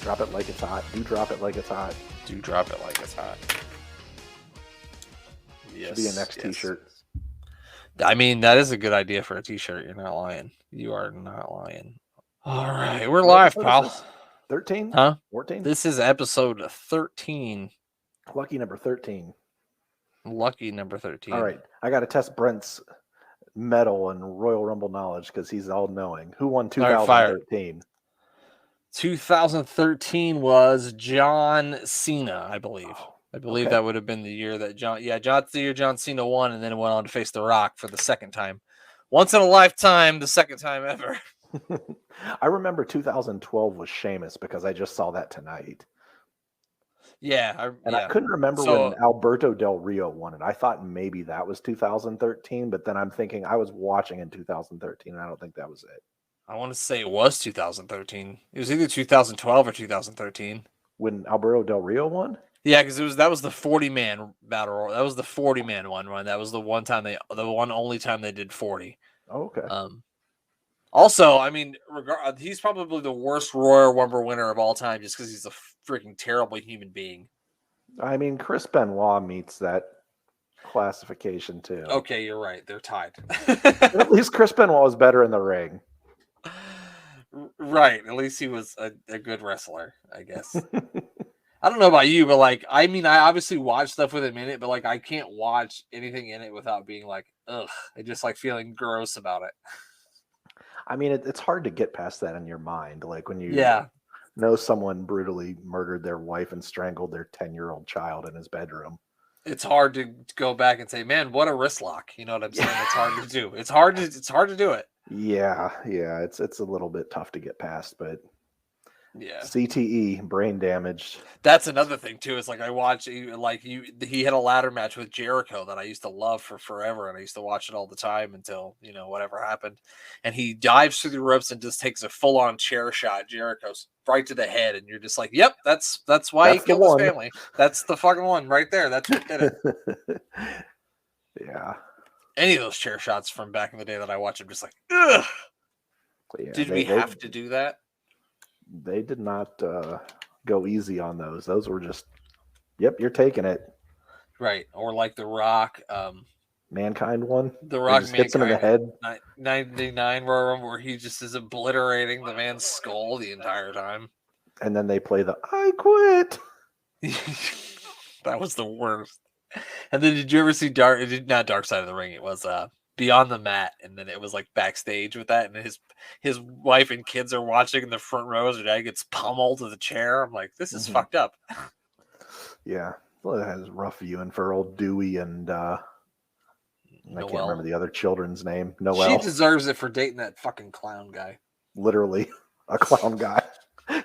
Drop it like it's hot. Do drop it like it's hot. Do drop it like it's hot. Yes, should be a next T-shirt. I mean, that is a good idea for a T-shirt. You're not lying. You are not lying. All right, we're live, pal. 13? Huh? 14? This is episode 13. Lucky number 13. Lucky number 13. All right, I got to test Brent's medal and Royal Rumble knowledge because he's all-knowing. Who won 2013? 2013 was John Cena, I believe. I believe that would have been the year that John Cena won, and then went on to face The Rock for the second time. Once in a lifetime, the second time ever. I remember 2012 was Sheamus because I just saw that tonight. Yeah. I couldn't remember when Alberto Del Rio won it. I thought maybe that was 2013, but then I'm thinking I was watching in 2013, and I don't think that was it. I want to say it was 2013. It was either 2012 or 2013. When Alberto Del Rio won? Yeah, because that was the 40-man battle royal. That was the 40-man one, right? That was the only time they did 40. Oh, okay. Also, I mean, he's probably the worst Royal Rumble winner of all time, just because he's a freaking terrible human being. I mean, Chris Benoit meets that classification too. Okay, you're right. They're tied. At least Chris Benoit was better in the ring. Right. At least he was a good wrestler, I guess. I don't know about you, but I obviously watch stuff with him in it, but I can't watch anything in it without being ugh. I just feeling gross about it. I mean, it's hard to get past that in your mind. When you know someone brutally murdered their wife and strangled their 10-year-old child in his bedroom. It's hard to go back and say, man, what a wrist lock. You know what I'm saying? It's hard to do. It's hard to do it. Yeah. It's a little bit tough to get past, but yeah. CTE, brain damage. That's another thing too. It's I watch he had a ladder match with Jericho that I used to love for forever, and I used to watch it all the time until whatever happened. And he dives through the ropes and just takes a full on chair shot. Jericho's right to the head, and you're just yep, that's why he killed his family. That's the fucking one right there. That's what did it. Yeah. Any of those chair shots from back in the day that I watched, I'm just ugh. Yeah, did we have to do that? They did not go easy on those. Those were just, yep, you're taking it. Right. Or The Rock. Mankind one? The Rock just hits him in the head. 99 where he just is obliterating the man's skull the entire time. And then they play the I quit. That was the worst. And then did you ever see not Dark Side of the Ring? It was Beyond the Mat, and then it was backstage with that, and his wife and kids are watching in the front rows. Her dad gets pummeled to the chair. I'm this is fucked up. Yeah, well, it has rough viewing for old Dewey and I can't remember the other children's name. Noelle. She deserves it for dating that fucking clown guy. Literally, a clown guy.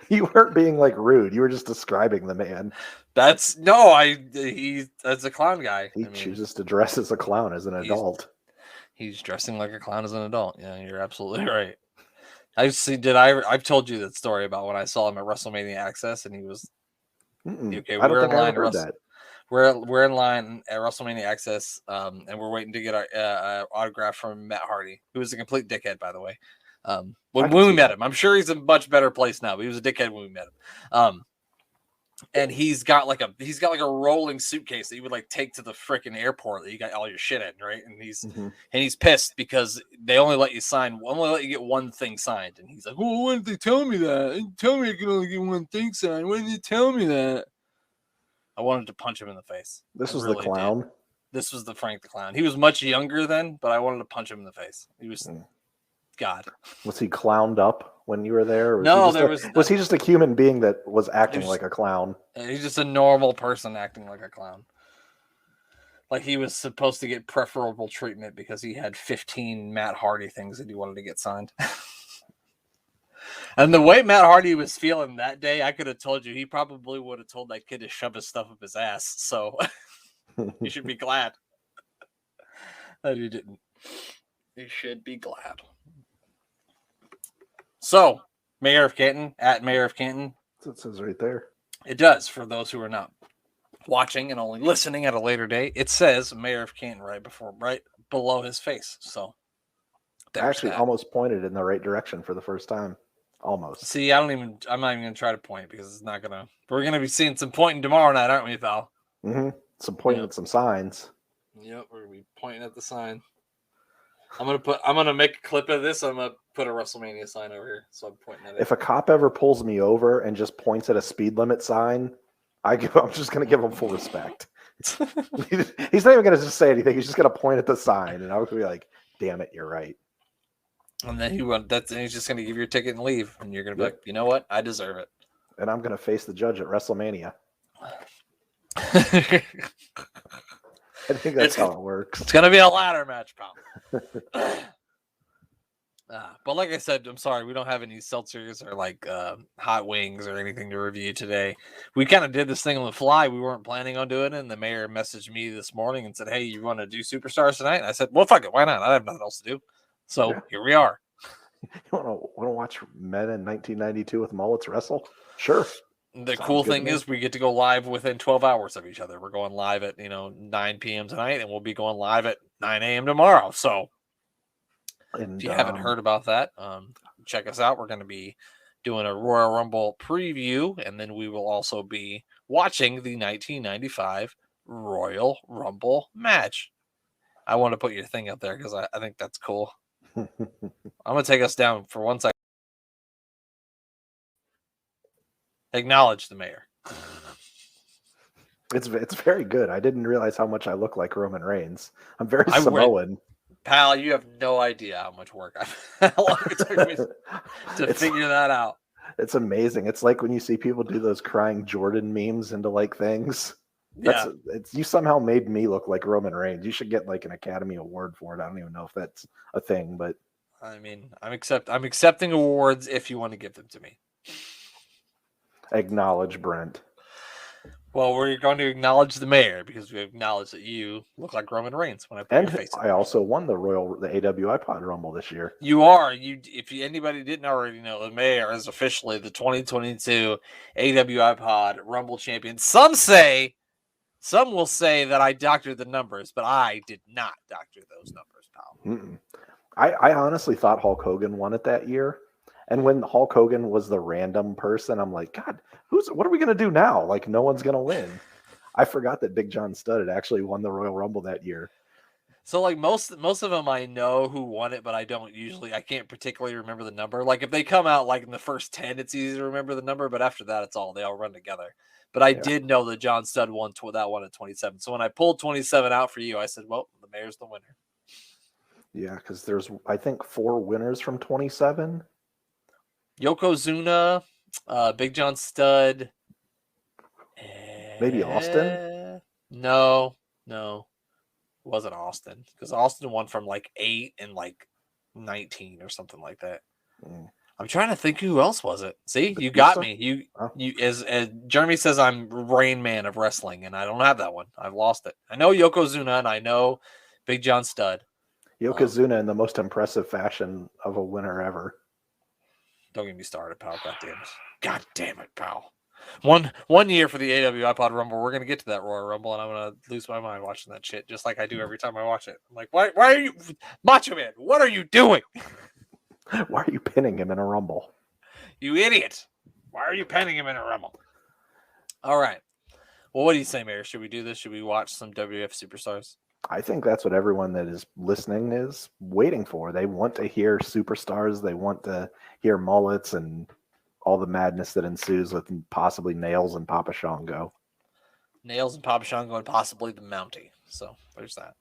You weren't being rude. You were just describing the man. That's a clown guy. He chooses to dress as a clown as an adult. He's dressing like a clown as an adult. Yeah, you're absolutely right. I've told you that story about when I saw him at WrestleMania Access, and he was okay. We're in line. We're in line at WrestleMania Access, and we're waiting to get our autograph from Matt Hardy, who was a complete dickhead, by the way. When we met him, I'm sure he's in a much better place now, but he was a dickhead when we met him. And he's got a rolling suitcase that you would take to the freaking airport that you got all your shit in, right? And he's pissed because they only let you get one thing signed. And he's well, why didn't they tell me that? They tell me I can only get one thing signed. Why didn't they tell me that? I wanted to punch him in the face. This was the clown. Did. This was the Frank the Clown. He was much younger then, but I wanted to punch him in the face. He was God. Was he clowned up when you were there? Or no, was he just a human being that was acting like a clown? He's just a normal person acting like a clown. He was supposed to get preferable treatment because he had 15 Matt Hardy things that he wanted to get signed. And the way Matt Hardy was feeling that day, I could have told you he probably would have told that kid to shove his stuff up his ass. So you should be glad that he didn't. You should be glad. So, Mayor of Canton, at Mayor of Canton. It says right there. It does, for those who are not watching and only listening at a later date. It says Mayor of Canton right below his face. So, I actually almost pointed in the right direction for the first time. Almost. See, I'm not even gonna try to point because it's not gonna. We're gonna be seeing some pointing tomorrow night, aren't we, pal? Mm-hmm. Some pointing at some signs. Yep, we're gonna be pointing at the sign. I'm gonna make a clip of this. I'm gonna put a WrestleMania sign over here, so I'm pointing at it. If a cop ever pulls me over and just points at a speed limit sign, I'm just gonna give him full respect. He's not even gonna just say anything. He's just gonna point at the sign, and I'm gonna be like, "Damn it, you're right." And then he's just gonna give you a ticket and leave, and you're gonna be like, "You know what? I deserve it." And I'm gonna face the judge at WrestleMania. I think that's how it works. It's gonna be a ladder match, pal. But like I said, I'm sorry, we don't have any seltzers or like hot wings or anything to review today. We kind of did this thing on the fly. We weren't planning on doing it, and the mayor messaged me this morning and said, "Hey, you want to do Superstars tonight?" And I said, "Well, fuck it, why not? I have nothing else to do." So Here we are. You want to watch men in 1992 with mullets wrestle? Sure. The cool thing is we get to go live within 12 hours of each other. We're going live at 9 p.m. tonight, and we'll be going live at 9 a.m. tomorrow. So if you haven't heard about that, check us out. We're going to be doing a Royal Rumble preview, and then we will also be watching the 1995 Royal Rumble match. I want to put your thing up there because I think that's cool. I'm going to take us down for 1 second. Acknowledge the mayor. It's very good. I didn't realize how much I look like Roman Reigns. I'm very Samoan. Pal, you have no idea how much work how long it took me to figure that out. It's amazing. It's like when you see people do those crying Jordan memes into like things. You somehow made me look like Roman Reigns. You should get like an Academy Award for it. I don't even know if that's a thing, but I mean, I'm accepting awards if you want to give them to me. Acknowledge Brent. Well, we're going to acknowledge the mayor because we acknowledge that you look like Roman Reigns when I put your face. I also won the AWI Pod Rumble this year. You are. If anybody didn't already know, the mayor is officially the 2022 AWI Pod Rumble champion. Some will say that I doctored the numbers, but I did not doctor those numbers, pal. I honestly thought Hulk Hogan won it that year. And when Hulk Hogan was the random person, I'm like, God, what are we going to do now? Like, no one's going to win. I forgot that Big John Studd had actually won the Royal Rumble that year. So, like, most of them I know who won it, but I can't particularly remember the number. Like, if they come out, like, in the first 10, it's easy to remember the number, but after that, they all run together. But I did know that John Studd won that one at 27. So when I pulled 27 out for you, I said, well, the mayor's the winner. Yeah, because there's, I think, 4 winners from 27. Yokozuna, Big John Studd. Maybe Austin? No. It wasn't Austin. Because Austin won from like 8 and like 19 or something like that. I'm trying to think who else was it. See, you got me. You as Jeremy says, I'm Rain Man of wrestling, and I don't have that one. I've lost it. I know Yokozuna and I know Big John Studd. Yokozuna in the most impressive fashion of a winner ever. Don't get me started, pal. God damn it, pal. One year for the AWI Pod Rumble, we're gonna get to that Royal Rumble, and I'm gonna lose my mind watching that shit, just like I do every time I watch it. I'm like, why are you, Macho Man? What are you doing? Why are you pinning him in a Rumble? You idiot! Why are you pinning him in a Rumble? All right. Well, what do you say, Mayor? Should we do this? Should we watch some WF Superstars? I think that's what everyone that is listening is waiting for. They want to hear superstars. They want to hear mullets and all the madness that ensues with possibly Nails and Papa Shango. Nails and Papa Shango and possibly the Mountie. So there's that.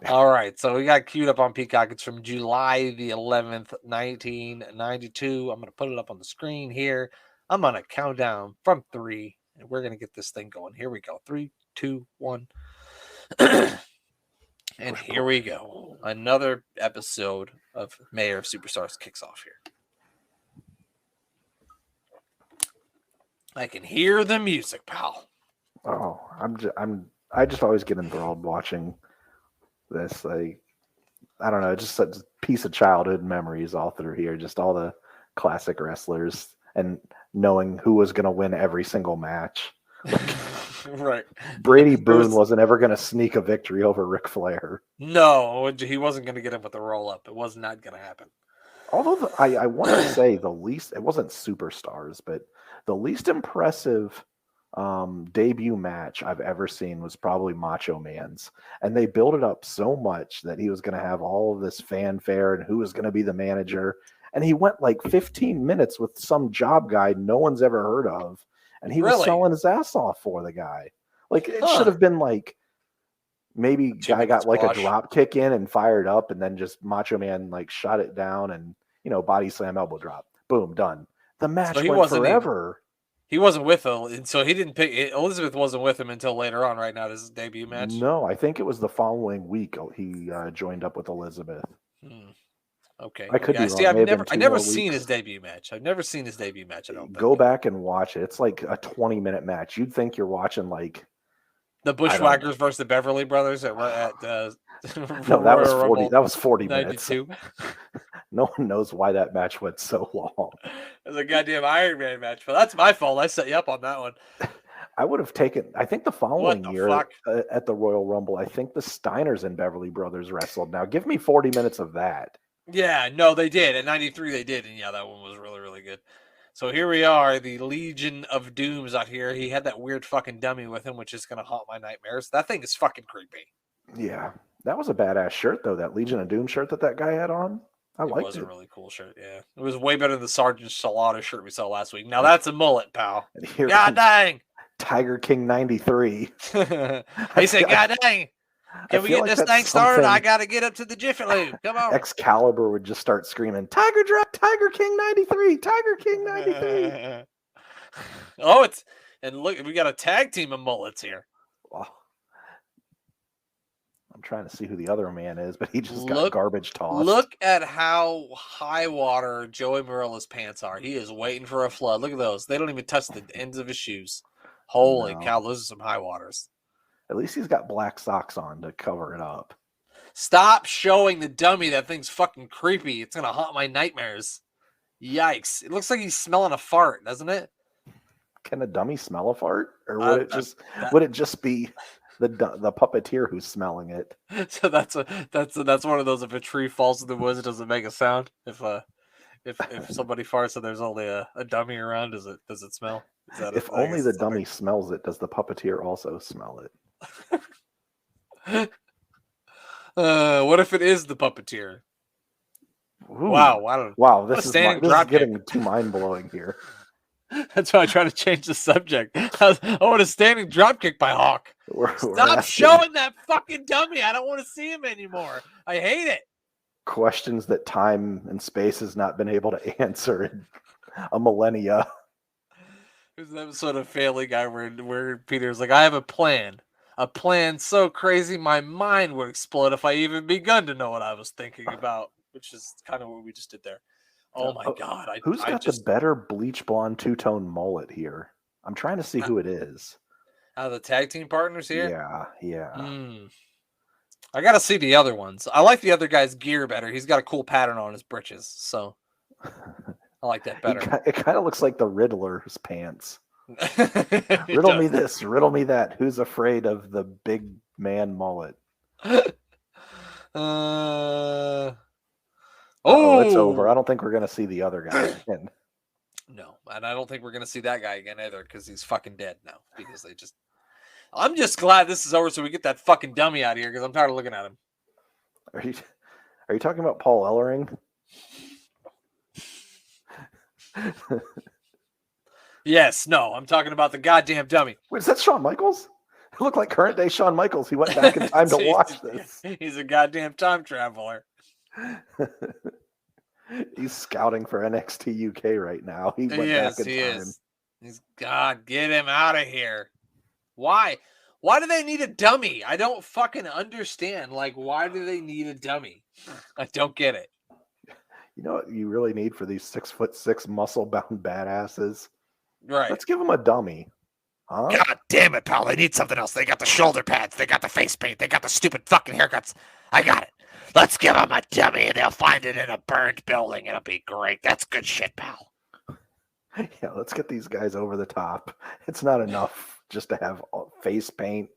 All right. So we got queued up on Peacock. It's from July the 11th, 1992. I'm going to put it up on the screen here. I'm going to count down from 3, and we're going to get this thing going. Here we go. 3, 2, 1. And here we go. Another episode of Mayor of Superstars kicks off here. I can hear the music, pal. Oh, I just always get enthralled watching this. Like, I don't know, just such a piece of childhood memories all through here. Just all the classic wrestlers and knowing who was going to win every single match. Right. Brady Boone wasn't ever going to sneak a victory over Ric Flair. No, he wasn't going to get him with the roll up. It was not going to happen. Although I want to say the least, it wasn't superstars, but the least impressive debut match I've ever seen was probably Macho Man's. And they built it up so much that he was going to have all of this fanfare and who was going to be the manager. And he went like 15 minutes with some job guy no one's ever heard of. And he was Really? selling his ass off for the guy. Like it Huh. should have been like maybe Jimmy guy got like a Squash. drop kick in and fired up, and then just Macho Man like shot it down and body slam elbow drop, boom, done. The match he went wasn't even- forever. He wasn't with him, so he didn't pick. Elizabeth wasn't with him until later on. Right now, his debut match. No, I think it was the following week he joined up with Elizabeth. Okay, I could be See, wrong. I've never seen his debut match. I've never seen his debut match. I don't Go think. back and watch it. It's like a 20-minute match. You'd think you're watching like The Bushwhackers versus the Beverly Brothers at no, that was 40. That was 40 minutes. 92. No one knows why that match went so long. It was a goddamn Iron Man match, but that's my fault. I set you up on that one. I would have taken. I think the following the year fuck? At the Royal Rumble, I think the Steiners and Beverly Brothers wrestled. Now, give me 40 minutes of that. Yeah, no, they did. At 93, they did. And yeah, that one was really, really good. So here we are, the Legion of Dooms out here. He had that weird fucking dummy with him, which is going to haunt my nightmares. That thing is fucking creepy. Yeah, that was a badass shirt, though. That Legion of Doom shirt that guy had on. I liked it. It was a really cool shirt, yeah. It was way better than the Sergeant Salata shirt we saw last week. Now that's a mullet, pal. And here God dang. Tiger King 93. He said, God dang. Can we get like this that's thing started? I something- got to get up to the Jiffy Lube. Come on. Excalibur would just start screaming, Tiger King 93, Tiger King 93. Oh, and look, we got a tag team of mullets here. Wow. I'm trying to see who the other man is, but he just got garbage tossed. Look at how high water Joey Marilla's pants are. He is waiting for a flood. Look at those. They don't even touch the ends of his shoes. Holy cow, those are some high waters. At least he's got black socks on to cover it up. Stop showing the dummy. That thing's fucking creepy. It's going to haunt my nightmares. Yikes. It looks like he's smelling a fart, doesn't it? Can a dummy smell a fart? Or would it just be the puppeteer who's smelling it? So that's one of those, if a tree falls in the woods, it doesn't make a sound. If somebody farts and there's only a dummy around, does it smell? If only the dummy smells it, does the puppeteer also smell it? What if it is the puppeteer? Ooh. Wow, this is getting too mind-blowing here. That's why I try to change the subject. I want a standing dropkick by Hawk. Stop showing that fucking dummy. I don't want to see him anymore. I hate it. Questions that time and space has not been able to answer in a millennia. There's an episode of Family Guy where Peter's like, I have a plan. A plan so crazy my mind would explode if I even begun to know what I was thinking about, which is kind of what we just did there. Oh my God. Who's got the better bleach blonde two-tone mullet here? I'm trying to see who it is. Out of the tag team partners here? Yeah. I got to see the other ones. I like the other guy's gear better. He's got a cool pattern on his britches, so I like that better. It kind of looks like the Riddler's pants. Riddle me this, riddle me that. Who's afraid of the big man mullet? It's over. I don't think we're going to see the other guy again. No, and I don't think we're going to see that guy again either because he's fucking dead now. Because I'm just glad this is over so we get that fucking dummy out of here because I'm tired of looking at him. Are you talking about Paul Ellering? Yes, no, I'm talking about the goddamn dummy. Wait, is that Shawn Michaels? It looked like current day Shawn Michaels. He went back in time to watch this. He's a goddamn time traveler. He's scouting for NXT UK right now. He went back in time. He's God, get him out of here. Why? Why do they need a dummy? I don't fucking understand. Like, why do they need a dummy? I don't get it. You know what you really need for these 6'6" muscle-bound badasses? Right. Let's give them a dummy. Huh? God damn it, pal. They need something else. They got the shoulder pads. They got the face paint. They got the stupid fucking haircuts. I got it. Let's give them a dummy and they'll find it in a burned building. It'll be great. That's good shit, pal. Yeah, let's get these guys over the top. It's not enough just to have face paint,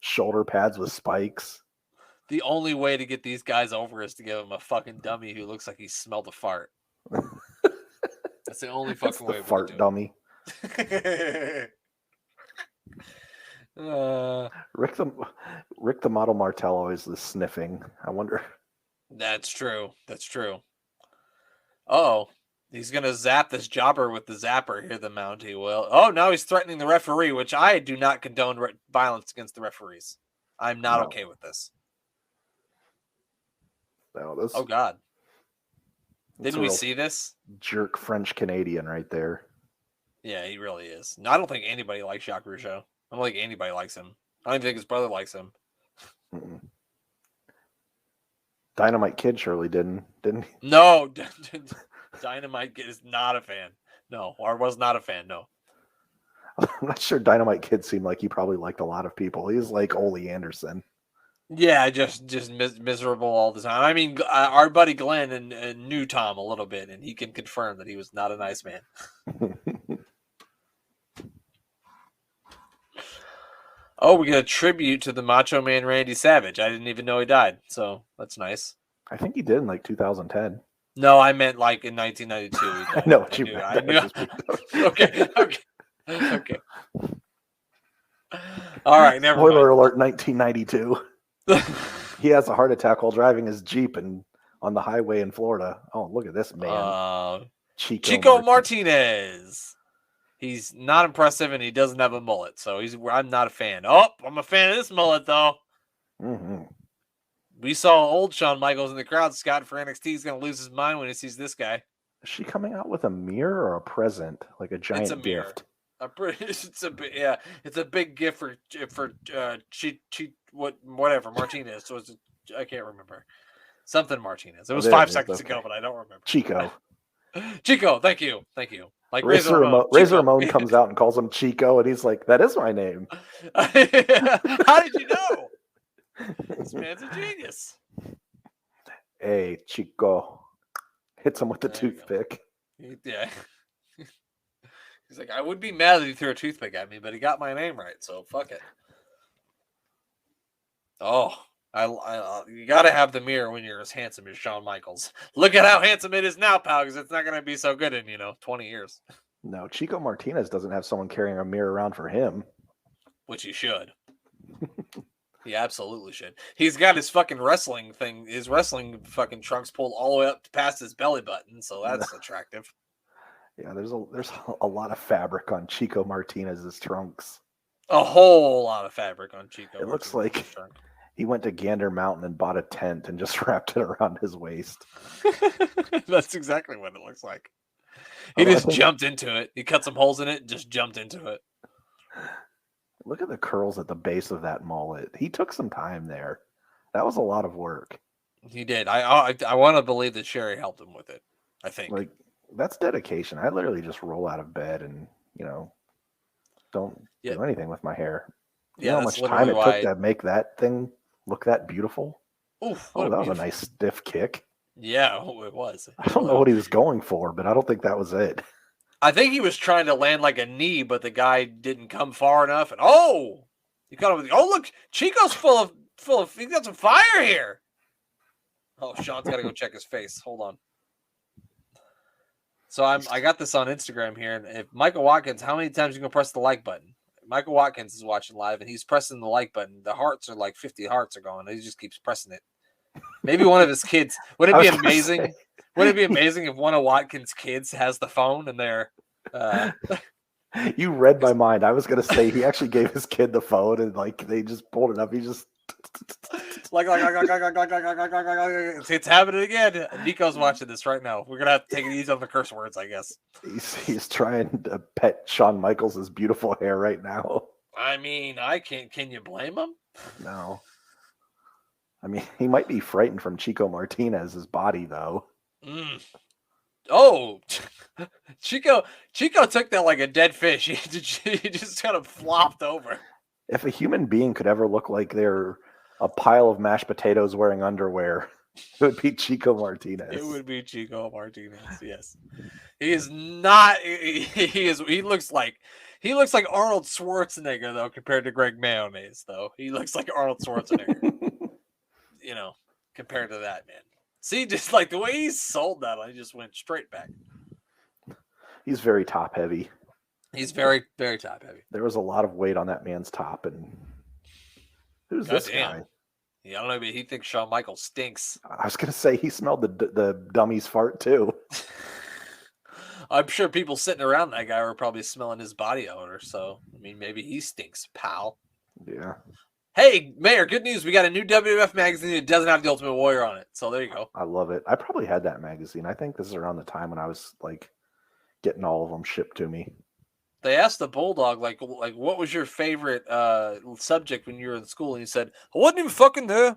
shoulder pads with spikes. The only way to get these guys over is to give them a fucking dummy who looks like he smelled a fart. That's the only That's fucking the way we fart can do dummy. it. Rick the Model Martel always is sniffing. I wonder. That's true. That's true. Oh, he's gonna zap this jobber with the zapper here. The Mountie will. Oh, now he's threatening the referee, which I do not condone violence against the referees. I'm not No. okay with this. No, this Oh God, that's didn't a we real see this? jerk French Canadian right there. Yeah, he really is. No, I don't think anybody likes Jacques Rougeau. I don't think anybody likes him. I don't even think his brother likes him. Mm-mm. Dynamite Kid surely didn't he? No, Dynamite Kid is not a fan. No, or was not a fan. No. I'm not sure Dynamite Kid seemed like he probably liked a lot of people. He's like Ole Anderson. Yeah, just miserable all the time. I mean, our buddy Glenn and knew Tom a little bit, and he can confirm that he was not a nice man. Oh, we got a tribute to the Macho Man Randy Savage. I didn't even know he died, so that's nice. I think he did in like 2010. No, I meant like in 1992. I know what you meant. I That knew. was just- Okay. All right, never Spoiler mind. alert, 1992. He has a heart attack while driving his Jeep and on the highway in Florida. Oh, look at this man. Chico Martinez. He's not impressive, and he doesn't have a mullet, so I'm not a fan. Oh, I'm a fan of this mullet, though. Mm-hmm. We saw old Shawn Michaels in the crowd. Scott for NXT is going to lose his mind when he sees this guy. Is she coming out with a mirror or a present? Like a giant It's a mirror. gift? It's a big gift for whatever Martinez. So I can't remember something Martinez. It was There 5 it is, seconds okay. ago, but I don't remember. Chico. Chico, thank you. Like Razor Ramon. Ramon Chico. comes out and calls him Chico, and he's like, "That is my name." How did you know? This man's a genius. Hey, Chico. Hits him with the There you go. toothpick. Yeah. He's like, I would be mad if he threw a toothpick at me, but he got my name right, so fuck it. Oh, you got to have the mirror when you're as handsome as Shawn Michaels. Look at how handsome it is now, pal, because it's not going to be so good in 20 years, No, Chico Martinez doesn't have someone carrying a mirror around for him. which he should. He absolutely should. He's got his fucking wrestling thing, his wrestling fucking trunks pulled all the way up past his belly button, so that's attractive. Yeah, there's a lot of fabric on Chico Martinez's trunks. A whole lot of fabric on Chico. It looks Martinez's like trunk. he went to Gander Mountain and bought a tent and just wrapped it around his waist. That's exactly what it looks like. He Oh, I just think- jumped into it. He cut some holes in it and just jumped into it. Look at the curls at the base of that mullet. He took some time there. That was a lot of work. He did. I want to believe that Sherry helped him with it. I think. Like, that's dedication. I literally just roll out of bed and, don't Yeah. do anything with my hair. You Yeah, know how that's much time it literally took to make that thing look that beautiful? Oof, Oh, what that was a beautiful- nice stiff kick. Yeah, it was. I don't know what he was going for, but I don't think that was it. I think he was trying to land like a knee, but the guy didn't come far enough. And he caught him with. Oh, look, Chico's full of. He got some fire here. Oh, Sean's got to go check his face. Hold on. So I got this on Instagram here, and if Michael Watkins, how many times you gonna press the like button? Michael Watkins is watching live, and he's pressing the like button. The hearts are like 50 hearts are going. He just keeps pressing it. Maybe one of his kids. Would it I be was gonna amazing? say. Would it be amazing if one of Watkins' kids has the phone and they're You read my mind. I was gonna say he actually gave his kid the phone and like they just pulled it up. He just like it's happening again. Nico's watching this right now. We're gonna have to take it easy on the curse words, I guess. he's trying to pet Shawn Michaels' beautiful hair right now. I mean, I can't. Can you blame him? No. I mean, he might be frightened from Chico Martinez's body, though. Mm. Oh, Chico took that like a dead fish. He just kind of flopped over. If a human being could ever look like they're a pile of mashed potatoes wearing underwear, it would be Chico Martinez. It would be Chico Martinez. Yes, he is not. He looks like Arnold Schwarzenegger though, compared to Greg Mayonnaise. Though he looks like Arnold Schwarzenegger. compared to that, man. See, just like the way he sold that, I just went straight back. He's very top heavy. He's very, very top heavy. There was a lot of weight on that man's top, and who's this Goddamn. guy? Yeah, I don't know, but he thinks Shawn Michaels stinks. I was gonna say he smelled the dummy's fart too. I'm sure people sitting around that guy were probably smelling his body odor. So, I mean, maybe he stinks, pal. Yeah, Hey, Mayor, good news. We got a new WWF magazine that doesn't have the Ultimate Warrior on it. So there you go. I love it. I probably had that magazine. I think this is around the time when I was like getting all of them shipped to me. They asked the Bulldog, like what was your favorite subject when you were in school? And he said, I wasn't even fucking there.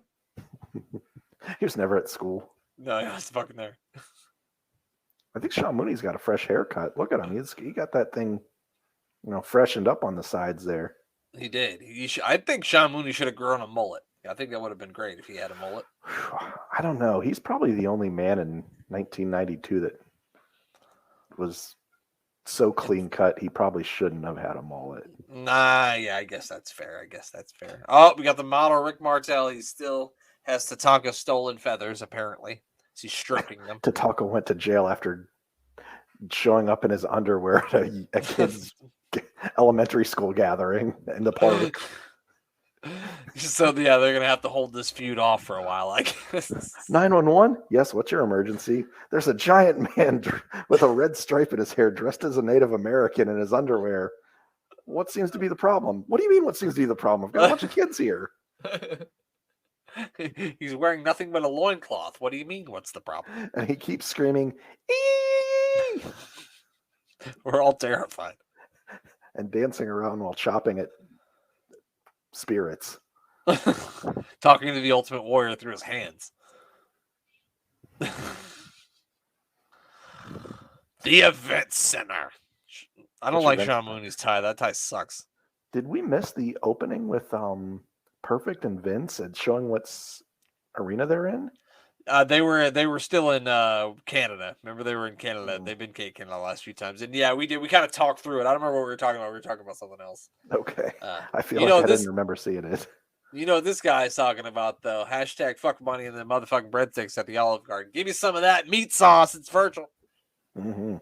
He was never at school. No, he was fucking there. I think Sean Mooney's got a fresh haircut. Look at him. He got that thing, freshened up on the sides there. He did. I think Sean Mooney should have grown a mullet. I think that would have been great if he had a mullet. I don't know. He's probably the only man in 1992 that was so clean cut. He probably shouldn't have had a mullet. Nah, yeah, I guess that's fair. Oh, we got the model Rick Martel. He still has Tatanka stolen feathers, apparently. He's stroking them. Tatanka went to jail after showing up in his underwear at a kid's elementary school gathering in the park. So, yeah, they're going to have to hold this feud off for a while, I guess. 911? Yes, what's your emergency? There's a giant man with a red stripe in his hair dressed as a Native American in his underwear. What seems to be the problem? What do you mean what seems to be the problem? I've got a bunch of kids here. He's wearing nothing but a loincloth. What do you mean, what's the problem? And he keeps screaming, "Ee!" We're all terrified. And dancing around while chopping at spirits. Talking to the Ultimate Warrior through his hands. The Event Center. I don't like Sean Mooney's tie. That tie sucks. Did we miss the opening with Perfect and Vince and showing what's arena they're in? They were still in Canada. Remember, they were in Canada. They've been in Canada the last few times. And yeah, we did. We kind of talked through it. I don't remember what we were talking about. We were talking about something else. Okay. I feel like I didn't remember seeing it. You know what this guy's talking about, though? Hashtag fuck money and the motherfucking breadsticks at the Olive Garden. Give me some of that meat sauce. It's Virgil. Mm-hmm.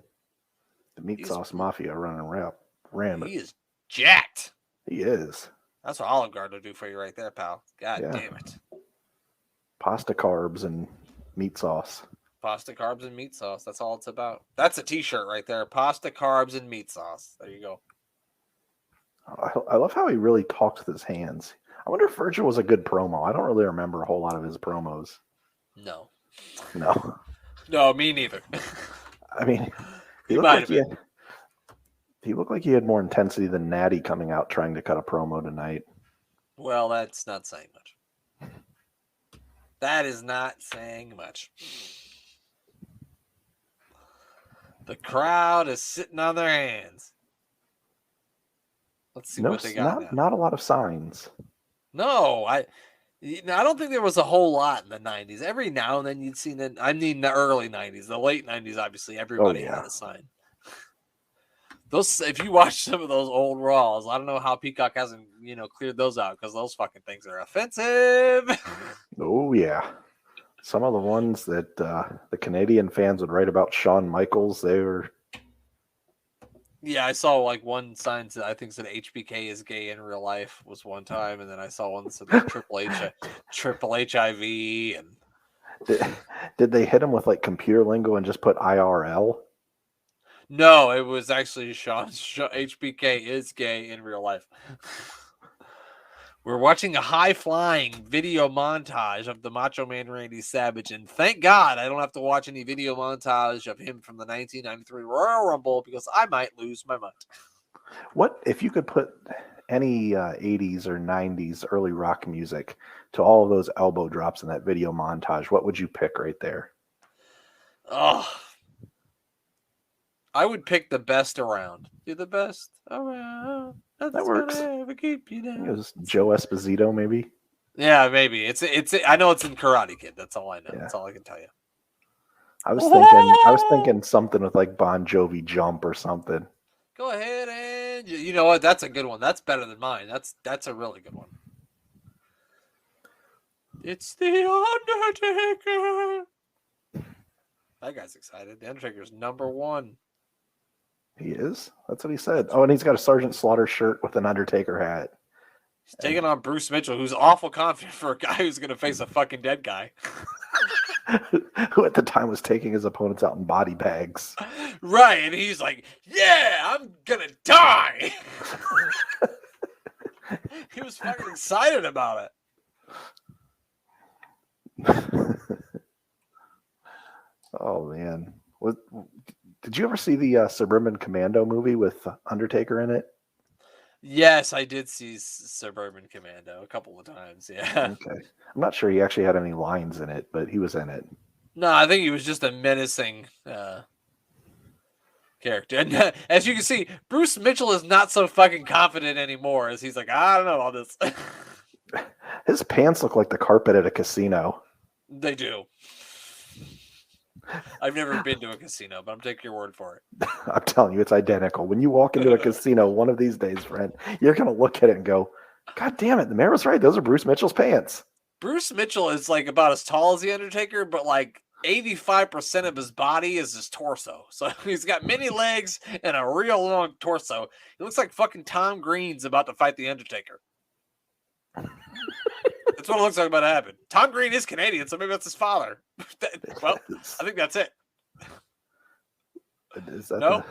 The meat sauce mafia running rampant. He is jacked. He is. That's what Olive Garden will do for you right there, pal. God damn it. Pasta carbs and meat sauce. Pasta, carbs, and meat sauce. That's all it's about. That's a t-shirt right there. Pasta, carbs, and meat sauce. There you go. I love how he really talks with his hands. I wonder if Virgil was a good promo. I don't really remember a whole lot of his promos. No. No, me neither. I mean, he looked like he had more intensity than Natty coming out trying to cut a promo tonight. Well, that's not saying much. That is not saying much. The crowd is sitting on their hands. Let's see what they got. Not a lot of signs. No, I don't think there was a whole lot in the 90s. Every now and then you'd see the early 90s. The late 90s, obviously, everybody had a sign. If you watch some of those old Raws, I don't know how Peacock hasn't, cleared those out because those fucking things are offensive. Oh, yeah. Some of the ones that the Canadian fans would write about Shawn Michaels, they were... Yeah, I saw like one sign that I think said HBK is gay in real life was one time, and then I saw one that said like, triple HIV. And did they hit him with like computer lingo and just put IRL? No, it was actually Sean HBK is gay in real life. We're watching a high-flying video montage of the Macho Man Randy Savage, and thank God I don't have to watch any video montage of him from the 1993 Royal Rumble because I might lose my mind. What if you could put any 80s or 90s early rock music to all of those elbow drops in that video montage? What would you pick right there? Oh, I would pick the best around. You're the best around. That works. Ever keep you down. It was Joe Esposito, maybe. Yeah, maybe. It's. I know it's in Karate Kid. That's all I know. Yeah. That's all I can tell you. I was thinking something with like Bon Jovi Jump or something. Go ahead and you know what? That's a good one. That's better than mine. That's a really good one. It's the Undertaker. That guy's excited. The Undertaker's number one. He is. That's what he said. Oh, and he's got a Sergeant Slaughter shirt with an Undertaker hat. He's taking on Bruce Mitchell, who's awful confident for a guy who's going to face a fucking dead guy. Who at the time was taking his opponents out in body bags. Right, and he's like, yeah, I'm going to die. He was fucking excited about it. Oh, man. Did you ever see the Suburban Commando movie with Undertaker in it? Yes, I did see Suburban Commando a couple of times. Yeah. Okay. I'm not sure he actually had any lines in it, but he was in it. No, I think he was just a menacing character. And as you can see, Bruce Mitchell is not so fucking confident anymore as he's like, I don't know all this. His pants look like the carpet at a casino. They do. I've never been to a casino, but I'm taking your word for it. I'm telling you, it's identical. When you walk into a casino one of these days, friend, you're going to look at it and go, God damn it, the mayor was right. Those are Bruce Mitchell's pants. Bruce Mitchell is like about as tall as the Undertaker, but like 85% of his body is his torso. So he's got many legs and a real long torso. He looks like fucking Tom Green's about to fight the Undertaker. That's what it looks like about to happen. Tom Green is Canadian, so maybe that's his father. Well, I think that's it. Is that No?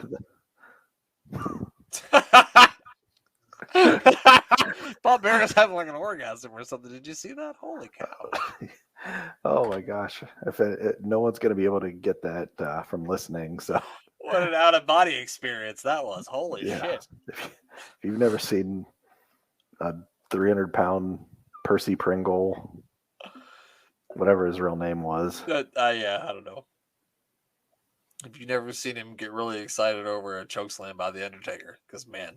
Paul Bearer's having like an orgasm or something. Did you see that? Holy cow. Oh my gosh. No one's going to be able to get that from listening. So What an out of body experience that was. Holy Yeah. shit. if you've never seen a 300-pound Percy Pringle, whatever his real name was. Yeah, I don't know. Have you never seen him get really excited over a chokeslam by the Undertaker? Because man,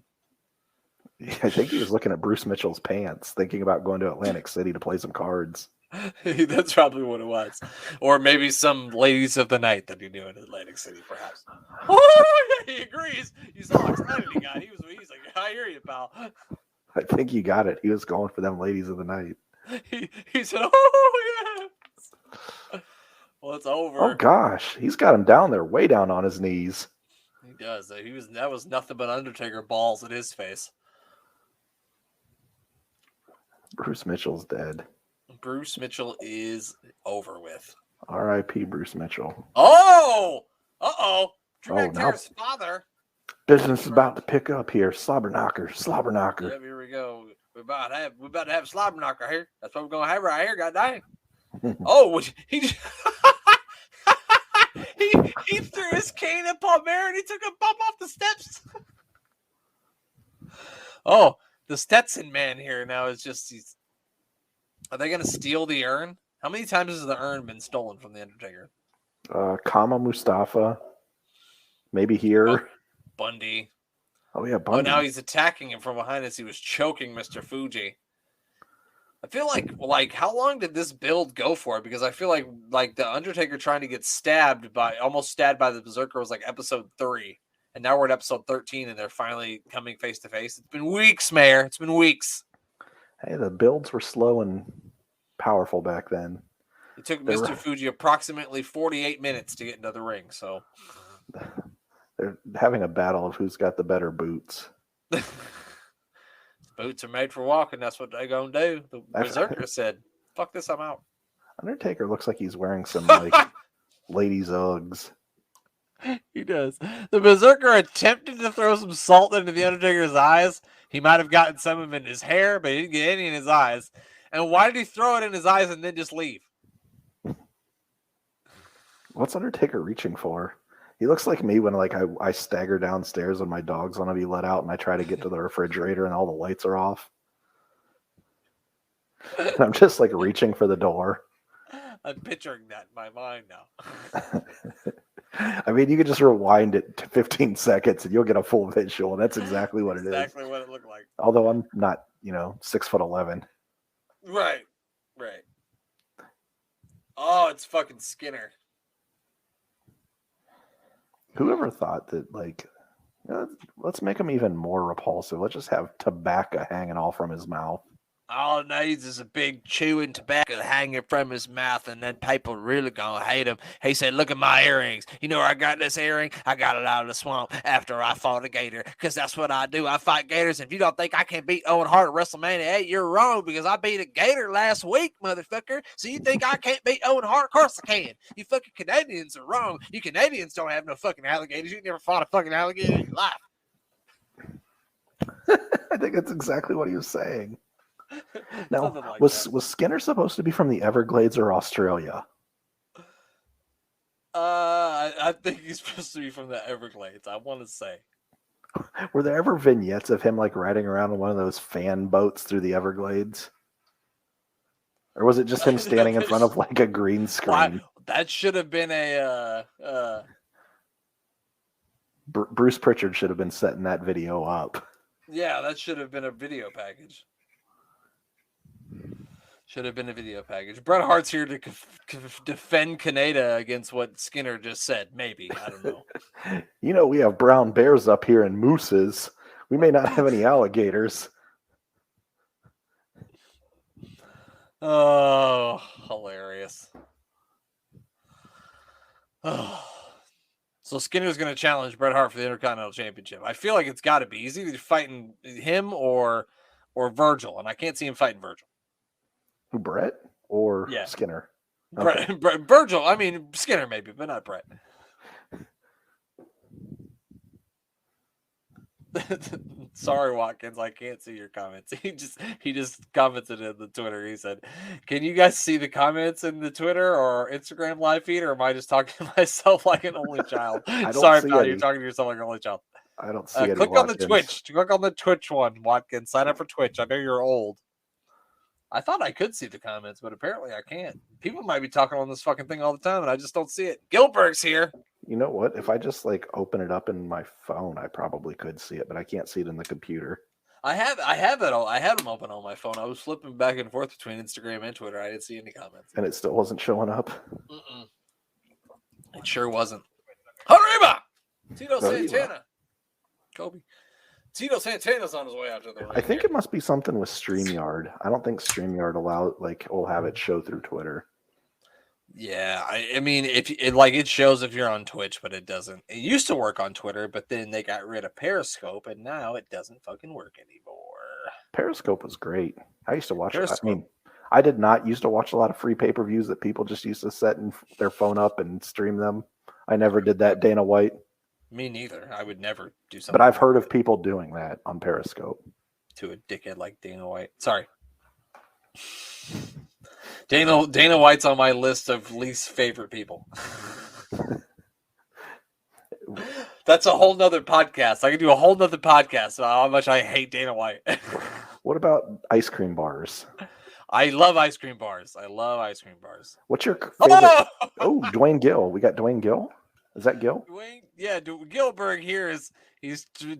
I think he was looking at Bruce Mitchell's pants, thinking about going to Atlantic City to play some cards. that's probably what it was. Or maybe some ladies of the night that he knew in Atlantic City, perhaps. Oh, yeah, he agrees. You saw how excited he got. He's like, I hear you, pal. I think you got it. He was going for them ladies of the night. He said, oh, yeah. Well, it's over. Oh gosh, he's got him down there, way down on his knees. He does. That was nothing but Undertaker balls in his face. Bruce Mitchell's dead. Bruce Mitchell is over with. R.I.P. Bruce Mitchell. Oh! Uh-oh. Drew Oh, McIntyre's father. Business is about to pick up here. Slobber knocker. Yep, here we go. We're about to have a slobber knocker here. That's what we're gonna have right here, goddamn. Oh, he he threw his cane at Paul Bearer and he took a bump off the steps. Oh, the Stetson man here now is just are they gonna steal the urn? How many times has the urn been stolen from the Undertaker? Kama Mustafa. Maybe here. Oh, Bundy. Oh yeah, Oh, Bundy. now he's attacking him from behind as he was choking Mr. Fuji. I feel like how long did this build go for? Because I feel like the Undertaker trying to get almost stabbed by the Berserker was like episode 3, and now we're at episode 13, and they're finally coming face to face. It's been weeks, Mayor. It's been weeks. Hey, the builds were slow and powerful back then. It took They Mr. were- Fuji approximately 48 minutes to get into the ring. So They're having a battle of who's got the better boots. boots are made for walking. That's what they're gonna do. The Berserker said, "Fuck this, I'm out." Undertaker looks like he's wearing some like ladies' Uggs. He does. The Berserker attempted to throw some salt into the Undertaker's eyes. He might have gotten some of it in his hair, but he didn't get any in his eyes. And why did he throw it in his eyes and then just leave? What's Undertaker reaching for? He looks like me when like I stagger downstairs when my dog's want to be let out and I try to get to the refrigerator and all the lights are off. And I'm just like reaching for the door. I'm picturing that in my mind now. I mean, you could just rewind it to 15 seconds and you'll get a full visual. And that's exactly what it is. Exactly what it looked like. Although I'm not, 6'11". Right. Oh, it's fucking Skinner. Whoever thought that, like, let's make him even more repulsive. Let's just have tobacco hanging all from his mouth. All it needs is a big chewing tobacco hanging from his mouth, and then people really gonna hate him. He said, look at my earrings. You know where I got this earring? I got it out of the swamp after I fought a gator, because that's what I do. I fight gators. If you don't think I can beat Owen Hart at WrestleMania 8, you're wrong, because I beat a gator last week, motherfucker. So you think I can't beat Owen Hart? Of course I can. You fucking Canadians are wrong. You Canadians don't have no fucking alligators. You never fought a fucking alligator in your life. I think that's exactly what he was saying. Now, Something like was that. was Skinner supposed to be from the Everglades or Australia? I think he's supposed to be from the Everglades. I want to say. Were there ever vignettes of him like riding around on one of those fan boats through the Everglades? Or was it just him standing in front of like a green screen? That should have been a Bruce Pritchard should have been setting that video up. yeah, that should have been a video package. Should have been a video package. Bret Hart's here to defend Canada against what Skinner just said. Maybe. I don't know. You know, we have brown bears up here and mooses. We may not have any alligators. Oh, hilarious. Oh. So Skinner's going to challenge Bret Hart for the Intercontinental Championship. I feel like it's got to be. He's either fighting him or Virgil, and I can't see him fighting Virgil. Who, Brett or Yeah. Skinner? Virgil, I mean Skinner maybe, but not Brett. Sorry, Watkins, I can't see your comments. He just commented in the Twitter. He said, "Can you guys see the comments in the Twitter or Instagram live feed, or am I just talking to myself like an only child?" don't Sorry, see pal, any. you're talking to yourself like an only child. I don't see any. Click on the Watkins. Twitch. Click on the Twitch one, Watkins. Sign up for Twitch. I know you're old. I thought I could see the comments, but apparently I can't. People might be talking on this fucking thing all the time, and I just don't see it. Gilbert's here. You know what? If I just like open it up in my phone, I probably could see it, but I can't see it in the computer. I have it all. I had them open on my phone. I was flipping back and forth between Instagram and Twitter. I didn't see any comments. And it still wasn't showing up. Mm-mm. It sure wasn't. Hariba! Tito Arriba. Santana. Kobe. Tito Santana's on his way out to the ring. I think it must be something with StreamYard. I don't think StreamYard will have it show through Twitter. Yeah, I mean, if it shows if you're on Twitch, but it doesn't. It used to work on Twitter, but then they got rid of Periscope, and now it doesn't fucking work anymore. Periscope was great. I used to watch it. I Periscope. mean, I did not used to watch a lot of free pay-per-views that people just used to set their phone up and stream them. I never did that, Dana White. Me neither. I would never do something. But I've heard of people doing that on Periscope. To a dickhead like Dana White. Sorry. Dana White's on my list of least favorite people. That's a whole nother podcast. I could do a whole nother podcast about how much I hate Dana White. What about ice cream bars? I love ice cream bars. What's your favorite? Oh! Dwayne Gill. We got Dwayne Gill. Is that Gill? Gilbert here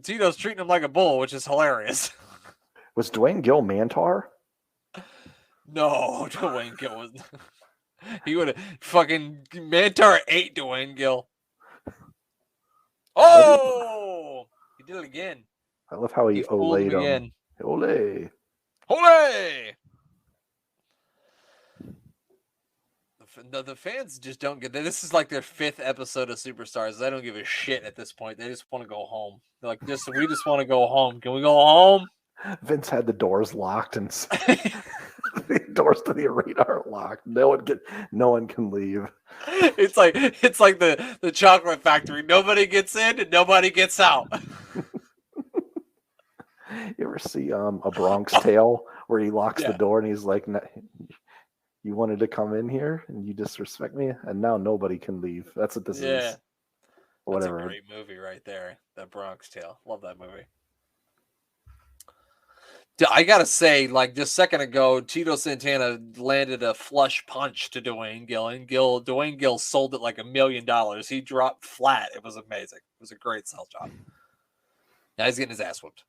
Tito's treating him like a bull, which is hilarious. Was Dwayne Gill Mantar? No, Dwayne Gill was. He would have fucking Mantar ate Dwayne Gill. Oh, he did it again. I love how he fooled him olayed him. again. Olay. Hooray! The fans just don't get that. This is like their 5th episode of Superstars. They don't give a shit at this point. They just want to go home. They're like, we just want to go home. Can we go home? Vince had the doors locked and the doors to the arena are locked. No one can leave. It's like the chocolate factory. Nobody gets in and nobody gets out. You ever see a Bronx Tale where he locks the door and he's like, "You wanted to come in here and you disrespect me, and now nobody can leave." That's what this is. Whatever. That's a great movie right there. The Bronx Tale. Love that movie. I gotta say, like just a second ago, Tito Santana landed a flush punch to Dwayne Gill, and Dwayne Gill sold it like $1 million. He dropped flat. It was amazing. It was a great sell job. Now he's getting his ass whooped.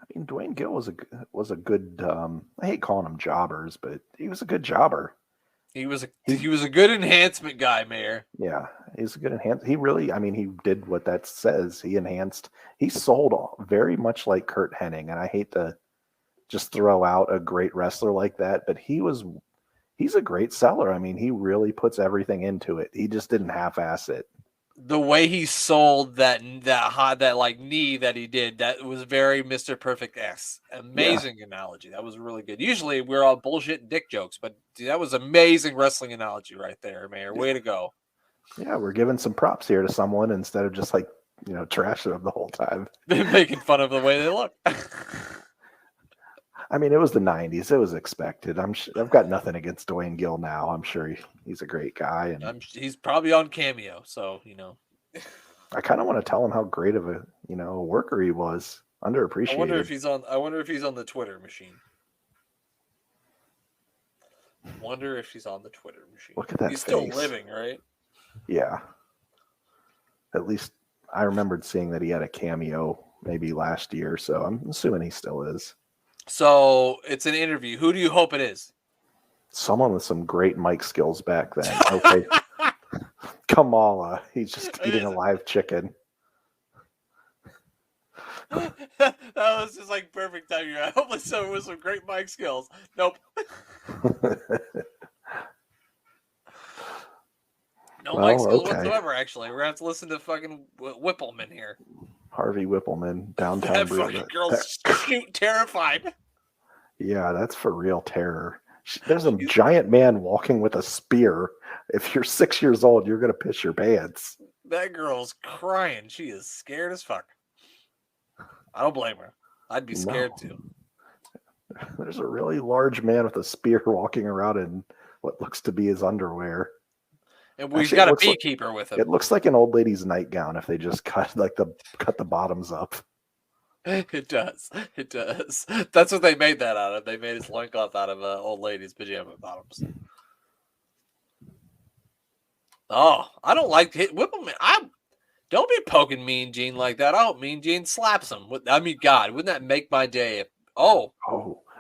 I mean, Dwayne Gill was a good. I hate calling him jobbers, but he was a good jobber. He was a good enhancement guy, Mayor. Yeah, he's a good enhance. He really, I mean, he did what that says. He enhanced. He sold very much like Kurt Hennig, and I hate to just throw out a great wrestler like that, but he's a great seller. I mean, he really puts everything into it. He just didn't half-ass it. The way he sold that like knee that he did, that was very Mr. Perfect S. Amazing analogy. That was really good. Usually we're all bullshit and dick jokes, but dude, that was amazing wrestling analogy right there, Mayor. Way to go. Yeah, we're giving some props here to someone instead of just like, trashing them the whole time. Making fun of the way they look. I mean, it was the 90s. It was expected. I've got nothing against Dwayne Gill now. I'm sure he's a great guy. And He's probably on Cameo, so, I kind of want to tell him how great of a, worker he was. Underappreciated. I wonder if he's on the Twitter machine. Look at that He's face. still living, right? Yeah. At least I remembered seeing that he had a cameo maybe last year, so I'm assuming he still is. So it's an interview. Who do you hope it is? Someone with some great mic skills back then. Okay. Kamala. He's just eating a live chicken. That was just like perfect timing. I hope it's someone with some great mic skills. Nope. No mic skills whatsoever, actually. We're going to have to listen to fucking Whippleman here. Harvey Whippleman, downtown. That fucking girl's shoot terrified. Yeah, that's for real terror. There's a giant man walking with a spear. If you're 6 years old, you're going to piss your pants. That girl's crying. She is scared as fuck. I don't blame her. I'd be scared too. There's a really large man with a spear walking around in what looks to be his underwear. And we've got a beekeeper with him. It looks like an old lady's nightgown if they just cut the bottoms up. It does. It does. That's what they made that out of. They made his loincloth out of old lady's pajama bottoms. Oh, I don't like Whippleman. Don't be poking Mean Gene like that. I hope Mean Gene slaps him. I mean, God, wouldn't that make my day?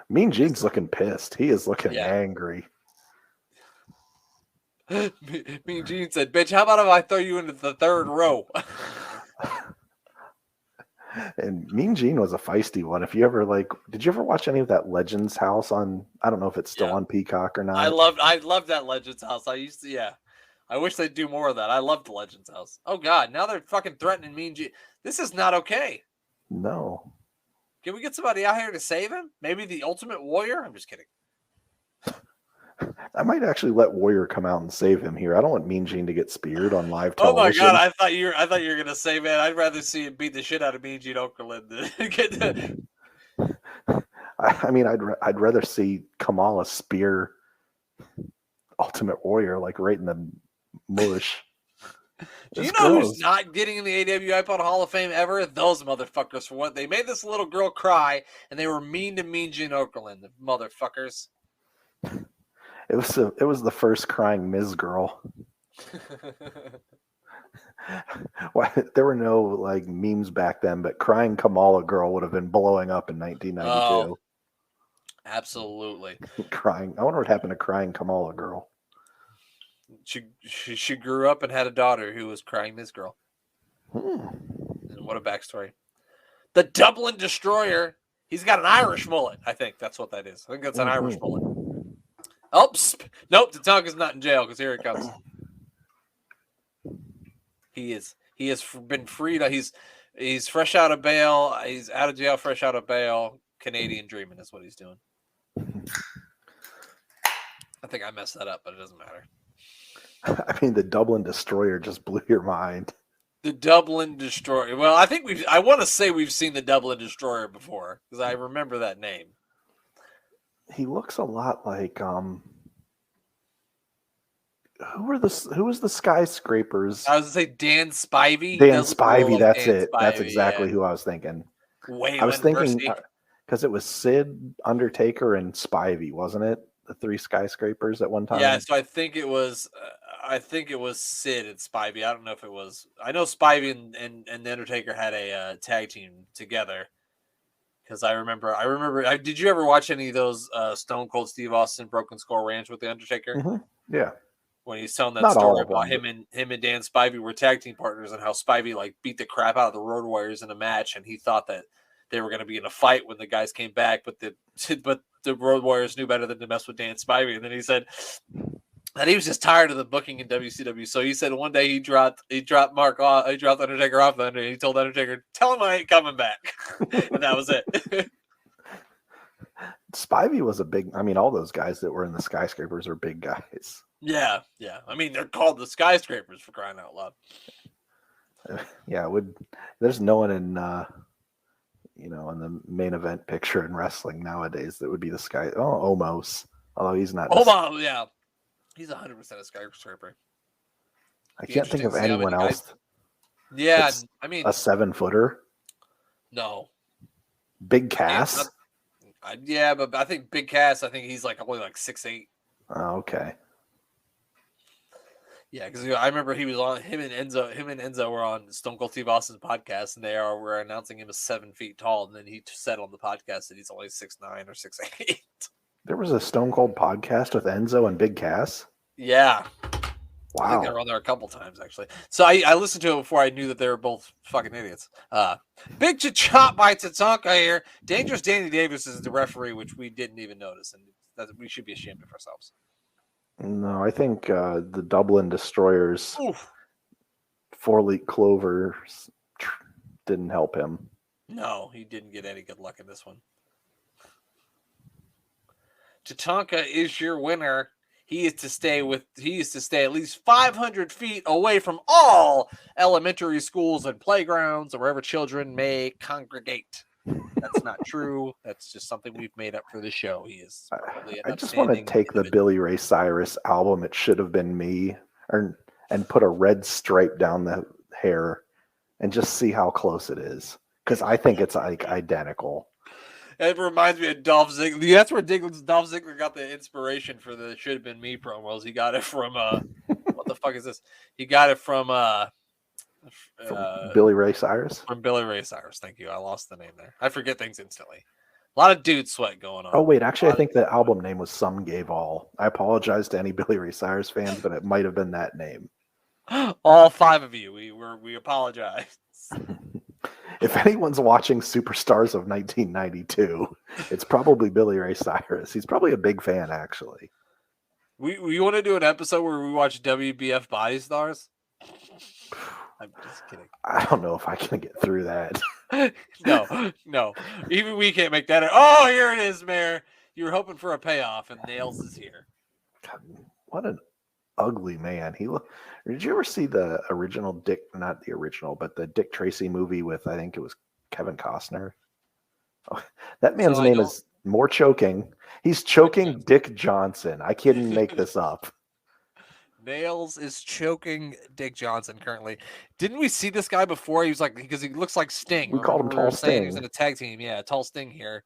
Mean Gene's looking pissed. He is looking angry. Mean Gene said, "Bitch, how about if I throw you into the third row?" And Mean Gene was a feisty one. If you ever did you ever watch any of that Legends House on? I don't know if it's still on Peacock or not. I loved that Legends House. I used to, I wish they'd do more of that. I loved the Legends House. Oh God, now they're fucking threatening Mean Gene. This is not okay. No. Can we get somebody out here to save him? Maybe the Ultimate Warrior? I'm just kidding. I might actually let Warrior come out and save him here. I don't want Mean Gene to get speared on live Oh television. my God, I thought you were gonna say, man, I'd rather see him beat the shit out of Mean Gene Okerlund than get the... I mean, I'd rather see Kamala spear Ultimate Warrior right in the mush. Do you know who's not getting in the AWI Hall of Fame ever? Those motherfuckers. For what they made this little girl cry, and they were mean to Mean Gene Okerlund, the motherfuckers. It was the first crying Ms. girl. There were no memes back then, but crying Kamala girl would have been blowing up in 1992. Oh, absolutely. Crying. I wonder what happened to crying Kamala girl. She grew up and had a daughter who was crying Ms. girl. And what a backstory. The Dublin Destroyer. He's got an Irish mullet. I think that's what that is. I think that's an Irish mullet. Oh, nope. Tatanka's not in jail because here it comes. He has been freed. He's fresh out of bail. He's out of jail, fresh out of bail. Canadian dreaming is what he's doing. I think I messed that up, but it doesn't matter. I mean, the Dublin Destroyer just blew your mind. The Dublin Destroyer. Well, I think I want to say we've seen the Dublin Destroyer before because I remember that name. He looks a lot like who was the Skyscrapers? I was gonna say Dan Spivey. Dan Spivey, that's it. Spivey, that's exactly who I was thinking. Waylon I was thinking Mercy. Because it was Sid, Undertaker, and Spivey, wasn't it? The three Skyscrapers at one time. Yeah, so I think it was Sid and Spivey. I don't know if it was. I know Spivey and the Undertaker had a tag team together. Because I remember. Did you ever watch any of those Stone Cold Steve Austin Broken Skull Ranch with the Undertaker? Mm-hmm. Yeah. When he's telling that Not story all of about them, him and Dan Spivey were tag team partners and how Spivey beat the crap out of the Road Warriors in a match, and he thought that they were going to be in a fight when the guys came back, but the Road Warriors knew better than to mess with Dan Spivey. And then he said that he was just tired of the booking in WCW. So he said one day he dropped Undertaker off and he told Undertaker, "Tell him I ain't coming back," and that was it. Spivey was a big. I mean, all those guys that were in the Skyscrapers are big guys. Yeah. I mean, they're called the Skyscrapers, for crying out loud. Yeah, there's no one in in the main event picture in wrestling nowadays that would be the Sky. Oh, Omos, although he's not. Omos, yeah, he's 100% a Skyscraper. I can't think of anyone else. Yeah, I mean a 7-footer. No. Big Cass. Yeah, but I think Big Cass. I think he's only 6'8". Oh, okay. Yeah, because I remember he was on him and Enzo were on Stone Cold Steve Austin's podcast, and were announcing him as 7 feet tall, and then he said on the podcast that he's only 6'9" or 6'8". There was a Stone Cold podcast with Enzo and Big Cass. Yeah. Wow. I think they were on there a couple times actually. So I listened to it before I knew that they were both fucking idiots. Big chop by Tatanka here. Dangerous Danny Davis is the referee, which we didn't even notice, and that we should be ashamed of ourselves. No, I think the Dublin Destroyers, Oof. 4-leaf clovers didn't help him. No, he didn't get any good luck in this one. Tatanka is your winner. He is to stay at least 500 feet away from all elementary schools and playgrounds or wherever children may congregate. That's not true. That's just something we've made up for the show. He is probably I just want to take the Billy Ray Cyrus album, It Should Have Been Me, and put a red stripe down the hair and just see how close it is. Because I think it's identical. It reminds me of Dolph Ziggler. That's where Dolph Ziggler got the inspiration for the Should Have Been Me promos. He got it from what the fuck is this? He got it from Billy Ray Cyrus? From Billy Ray Cyrus. Thank you. I lost the name there. I forget things instantly. A lot of dude sweat going on. Oh, wait. Actually, I think the album name was Some Gave All. I apologize to any Billy Ray Cyrus fans, but it might have been that name. All 5 of you. We apologize. If anyone's watching Superstars of 1992, it's probably Billy Ray Cyrus. He's probably a big fan, actually. We want to do an episode where we watch WBF Body Stars? I'm just kidding. I don't know if I can get through that. No. Even we can't make that. Oh, here it is, Mayor. You were hoping for a payoff, and Nails is here. God, what an ugly man. Did you ever see the original not the original, but the Dick Tracy movie with, I think it was Kevin Costner? Oh, that man's name is more choking. He's choking Dick Johnson. I can't make this up. Nails is choking Dick Johnson currently. Didn't we see this guy before? He was because he looks like Sting. We called him Tall Sting. He was in a tag team. Yeah, Tall Sting here.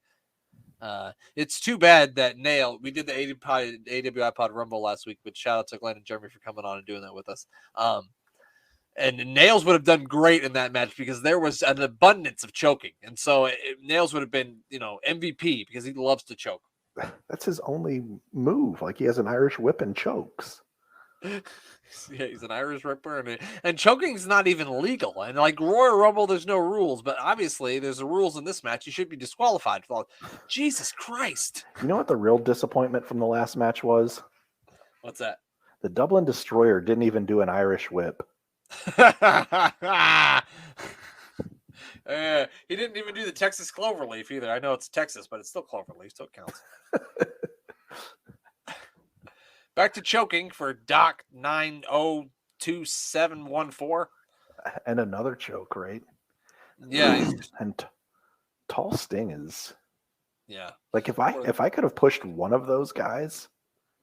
It's too bad that we did the AWI Pod Rumble last week, but shout out to Glenn and Jeremy for coming on and doing that with us. And Nails would have done great in that match because there was an abundance of choking. And so Nails would have been, MVP because he loves to choke. That's his only move. He has an Irish whip and chokes. Yeah, he's an Irish Ripper, and choking is not even legal. And Royal Rumble, there's no rules, but obviously there's the rules in this match. You should be disqualified for Jesus Christ. You know what the real disappointment from the last match was? What's that? The Dublin Destroyer didn't even do an Irish whip. He didn't even do the Texas Cloverleaf either. I know it's Texas, but it's still Cloverleaf, so it counts. Back to choking for Doc 902714. And another choke, right? Yeah. And Tall Sting is. Yeah. If I could have pushed one of those guys,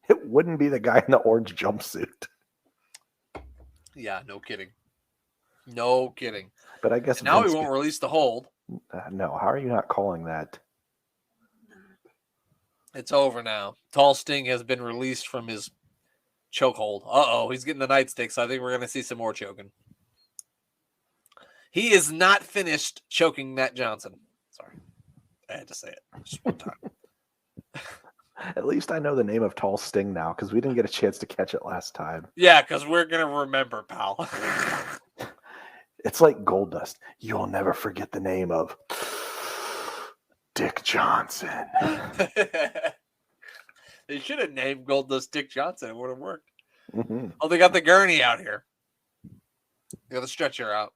it wouldn't be the guy in the orange jumpsuit. Yeah, no kidding. No kidding. But I guess now we won't release the hold. No, how are you not calling that? It's over now. Tall Sting has been released from his chokehold. Uh-oh, he's getting the nightstick, so I think we're going to see some more choking. He is not finished choking Matt Johnson. Sorry. I had to say it just one time. At least I know the name of Tall Sting now because we didn't get a chance to catch it last time. Yeah, because we're going to remember, pal. It's like Goldust. You'll never forget the name of Dick Johnson. They should have named Goldust Dick Johnson. It would have worked. Mhm. Oh, they got the gurney out here. They got the stretcher out.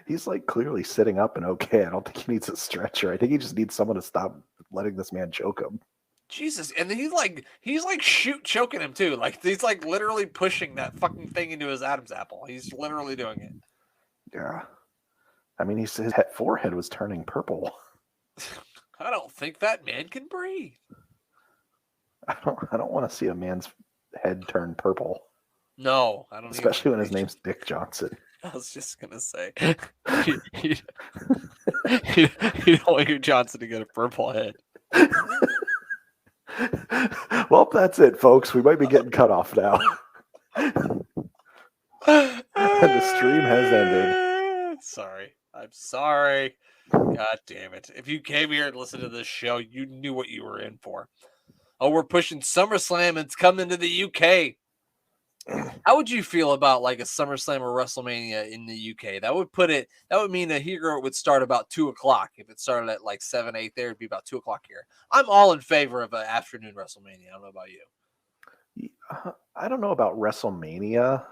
He's like clearly sitting up and okay. I don't think he needs a stretcher. I think he just needs someone to stop letting this man choke him. Jesus, and then he's like choking him too. Like he's like literally pushing that fucking thing into his Adam's apple. He's literally doing it. Yeah. I mean, his forehead was turning purple. I don't think that man can breathe. I don't want to see a man's head turn purple, No, I don't. especially when his name's Dick Johnson. I was just gonna say, you don't want your Johnson to get a purple head. Well, that's it, folks. We might be getting cut off now. The stream has ended. Sorry. I'm sorry. God damn it. If you came here and listened to this show, you knew what you were in for. Oh, we're pushing SummerSlam and it's coming to the UK. How would you feel about like a SummerSlam or WrestleMania in the UK? That would mean that here it would start about 2:00. If it started at like 7, 8 there, it'd be about 2:00 here. I'm all in favor of an afternoon WrestleMania. I don't know about you. I don't know about WrestleMania,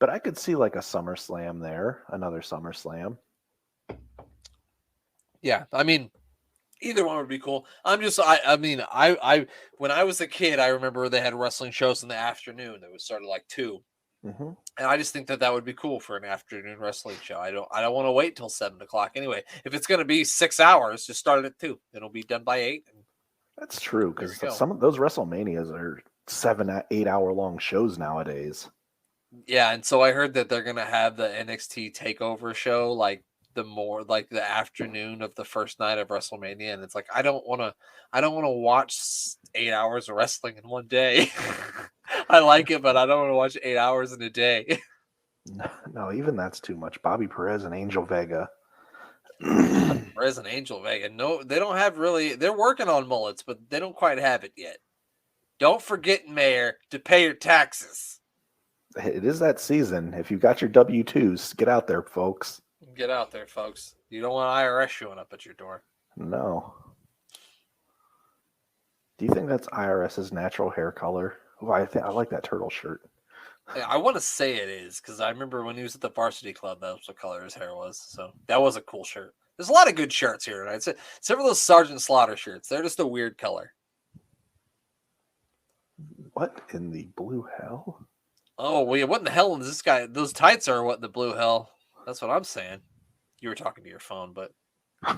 but I could see like a SummerSlam there, another SummerSlam. Yeah, I mean, either one would be cool. I when I was a kid, I remember they had wrestling shows in the afternoon that would start at like 2. Mm-hmm. And I just think that would be cool for an afternoon wrestling show. I don't want to wait till 7:00 anyway. If it's going to be 6 hours, just start it at 2. It'll be done by 8. And That's true, There because we go. some of those WrestleManias are 7, 8 hour long shows nowadays. yeah, and so I heard that they're going to have the NXT Takeover show like the afternoon of the first night of WrestleMania, and it's like I don't want to watch 8 hours of wrestling in one day. I like it, but I don't want to watch 8 hours in a day. No, even that's too much. Bobby Perez and Angel Vega. Perez and Angel Vega, no, they don't have really. They're working on mullets, but they don't quite have it yet. Don't forget, Mayor, to pay your taxes. It is that season. If you got your W-2s, get out there, folks. Get out there, folks. You don't want IRS showing up at your door. No. Do you think that's IRS's natural hair color? Oh, I like that turtle shirt. Yeah, I want to say it is because I remember when he was at the Varsity Club, that was what color his hair was. So that was a cool shirt. There's a lot of good shirts here tonight. Except for those Sergeant Slaughter shirts. They're just a weird color. What in the blue hell? Oh, well, what in the hell is this guy? Those tights are what in the blue hell? That's what I'm saying. You were talking to your phone, but I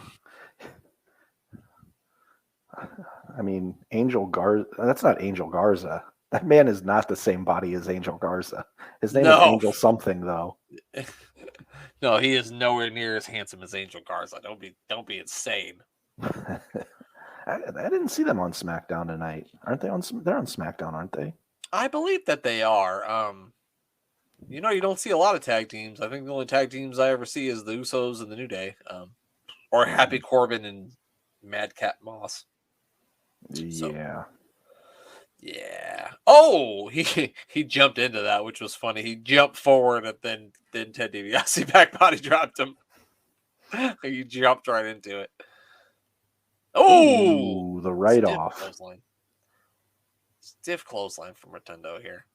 mean, Angel Garza. That's not Angel Garza. That man is not the same body as Angel Garza. His name is Angel something, though. no, he is nowhere near as handsome as Angel Garza. Don't be insane. I didn't see them on SmackDown tonight. Aren't they on? They're on SmackDown, aren't they? I believe that they are. You don't see a lot of tag teams. I think the only tag teams I ever see is the Usos and the New Day, or Happy Corbin and Madcap Moss. Yeah. Yeah. Oh, he jumped into that, which was funny. He jumped forward and then Ted DiBiase back body dropped him. He jumped right into it. Oh, the write-off. Stiff clothesline from Rotundo here.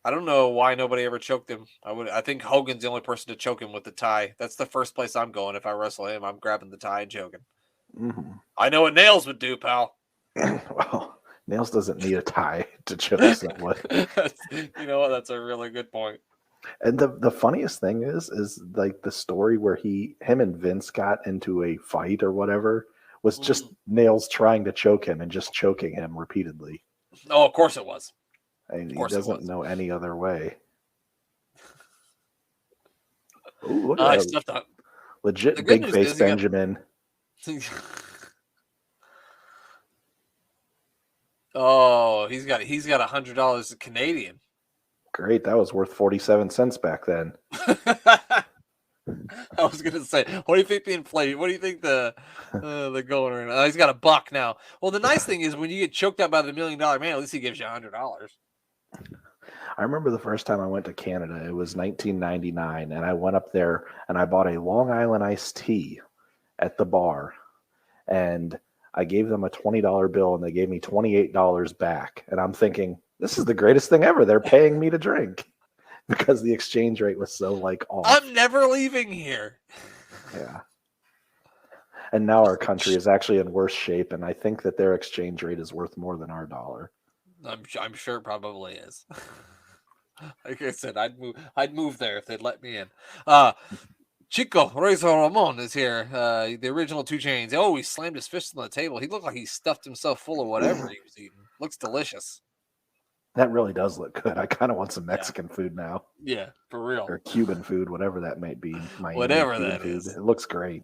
I don't know why nobody ever choked him. I think Hogan's the only person to choke him with the tie. That's the first place I'm going. If I wrestle him, I'm grabbing the tie and choking. Mm-hmm. I know what Nails would do, pal. Well, Nails doesn't need a tie to choke someone. You know what? That's a really good point. And the funniest thing is like the story where him and Vince got into a fight or whatever was just Nails trying to choke him and just choking him repeatedly. Oh, of course it was. And he doesn't know any other way. Ooh, look at that. Legit big face Benjamin. Oh, he's got $100 Canadian. Great, that was worth 47 cents back then. I was gonna say, what do you think the inflation? What do you think the going right now? He's got $1 now. Well, the nice thing is when you get choked out by the $1 Million Man, at least he gives you $100. I remember the first time I went to Canada. It was 1999, and I went up there and I bought a Long Island iced tea. at the bar, and I gave them a $20 bill, and they gave me $28 back. And I'm thinking, this is the greatest thing ever. They're paying me to drink because the exchange rate was so like off. I'm never leaving here. Yeah. And now our country is actually in worse shape, and I think that their exchange rate is worth more than our dollar. I'm sure it probably is. Like I said, I'd move there if they'd let me in. Chico Razor Ramon is here. The original 2 Chainz. Oh, he slammed his fist on the table. He looked like he stuffed himself full of whatever he was eating. Looks delicious. That really does look good. I kind of want some Mexican food now, Yeah, for real. or Cuban food, whatever that might be. Whatever Cuban that food. is. It looks great.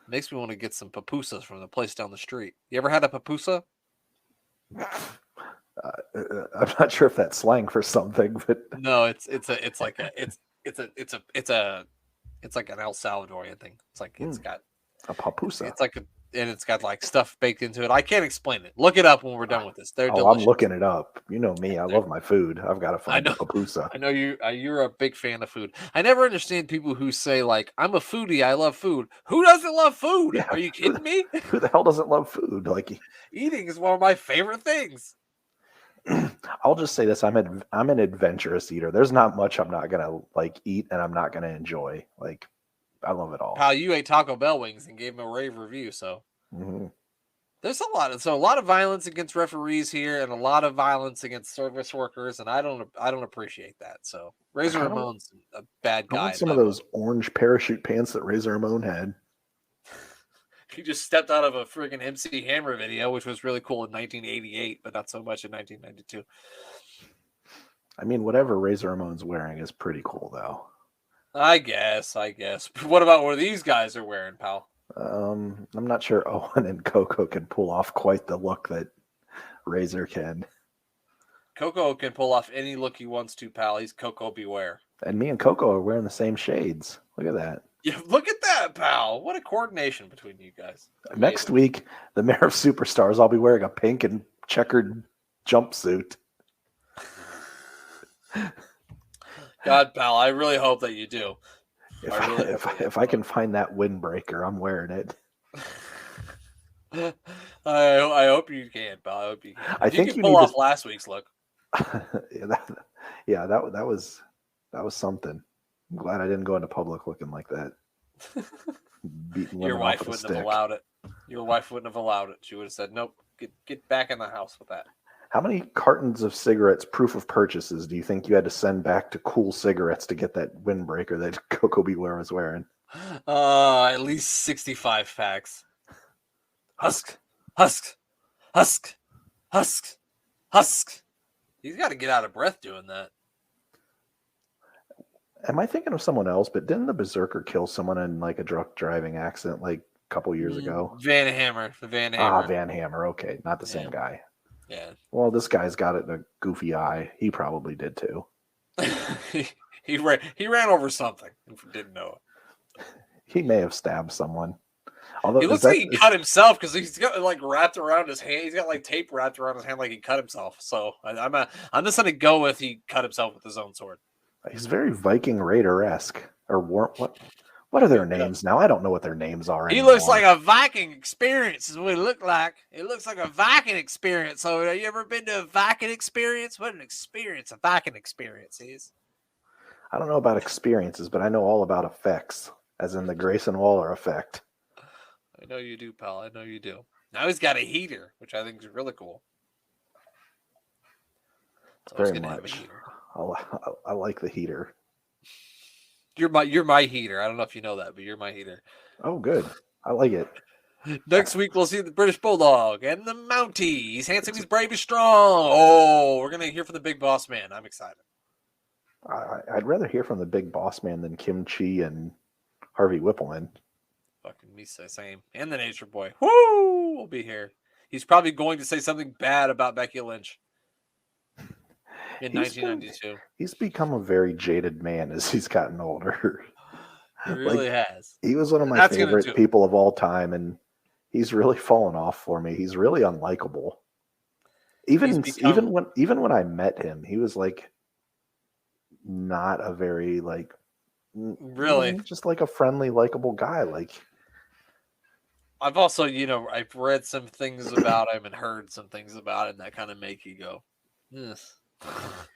Makes me want to get some pupusas from the place down the street. You ever had a pupusa? I'm not sure if that's slang for something, but No, it's like an El Salvadorian thing. It's like it's got a papusa. it's got like stuff baked into it. I can't explain it. Look it up when we're done with this. They're delicious. I'm looking it up. You know me. I love my food. I've got to find a papusa. I know you're a big fan of food. I never understand people who say like, I'm a foodie, I love food. Who doesn't love food? Yeah. Are you kidding me? Who the hell doesn't love food? Like, Eating is one of my favorite things. I'll just say this: I'm an adventurous eater. There's not much I'm not gonna like eat, and I'm not gonna enjoy. Like, I love it all. Pal, you ate Taco Bell wings and gave them a rave review, so Mhm. there's a lot of violence against referees here, and a lot of violence against service workers, and I don't appreciate that. So Razor Ramon's a bad I guy. want some of those orange parachute pants that Razor Ramon had. He just stepped out of a friggin' MC Hammer video, which was really cool in 1988, but not so much in 1992. I mean, whatever Razor Ramon's wearing is pretty cool, though. I guess. What about what these guys are wearing, pal? I'm not sure Owen and Coco can pull off quite the look that Razor can. Coco can pull off any look he wants to, pal. He's Coco beware. And me and Coco are wearing the same shades. Look at that. Yeah, look at that, pal. What a coordination between you guys. Next week, the Mayor of Superstars, I'll be wearing a pink and checkered jumpsuit. God, pal, I really hope that you do. If I can find that windbreaker, I'm wearing it. I hope you can, pal. I hope you can. I think you you pull need off to- last week's look. that was something. I'm glad I didn't go into public looking like that. Beating Your women wife off with a wouldn't have stick. allowed it. Your wife wouldn't have allowed it. She would have said, "Nope, get back in the house with that." How many cartons of cigarettes, proof of purchases, do you think you had to send back to Cool Cigarettes to get that windbreaker that Coco Beware was wearing? At least 65 packs. Husk. He's got to get out of breath doing that. Am I thinking of someone else? But didn't the Berserker kill someone in like a drunk driving accident like a couple years ago? Van Hammer. Van Hammer. Van Hammer. Okay, not the same guy. Yeah. Well, this guy's got it in a goofy eye. He probably did too. he ran over something and didn't know it. He may have stabbed someone. Although He looks like he cut himself because he's got like wrapped around his hand. He's got like tape wrapped around his hand like he cut himself. So I'm just gonna go with he cut himself with his own sword. He's very Viking Raider-esque. Or what are their names now? I don't know what their names are He anymore. looks like a Viking experience is what he looked like. It looks like a Viking experience. So have you ever been to a Viking experience? What an experience a Viking experience is. I don't know about experiences, but I know all about effects, as in the Grayson Waller effect. I know you do, pal. I know you do. Now he's got a heater, which I think is really cool. So he's Very gonna have a much. heater. I like the heater. You're my heater. I don't know if you know that, but you're my heater. Oh, good. I like it. Next week we'll see the British Bulldog and the Mountie. He's handsome, he's brave, he's strong. Oh, we're gonna hear from the big boss man. I'm excited. I'd rather hear from the big boss man than Kim Chi and Harvey Whippleman. Fucking me say same. And the Nature Boy. Woo! Will be here. He's probably going to say something bad about Becky Lynch in 1992. He's become a very jaded man as he's gotten older. He really has. He was one of my That's gonna do favorite it. people of all time, and he's really fallen off for me. He's really unlikable. Even when I met him, he was like not a very like Really? just like a friendly, likable guy. Like I've also, I've read some things about him and heard some things about him that kind of make you go, yes.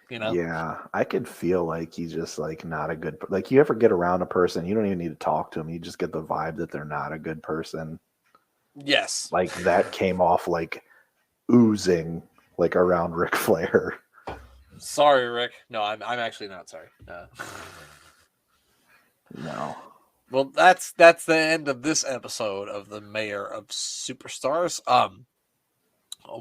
Yeah, I could feel like he's just like not a good like you ever get around a person, you don't even need to talk to them. You just get the vibe that they're not a good person. Yes. Like that came off like oozing like around Ric Flair. Sorry, Rick. No, I'm actually not sorry. No. Well, that's the end of this episode of the Mayor of Superstars.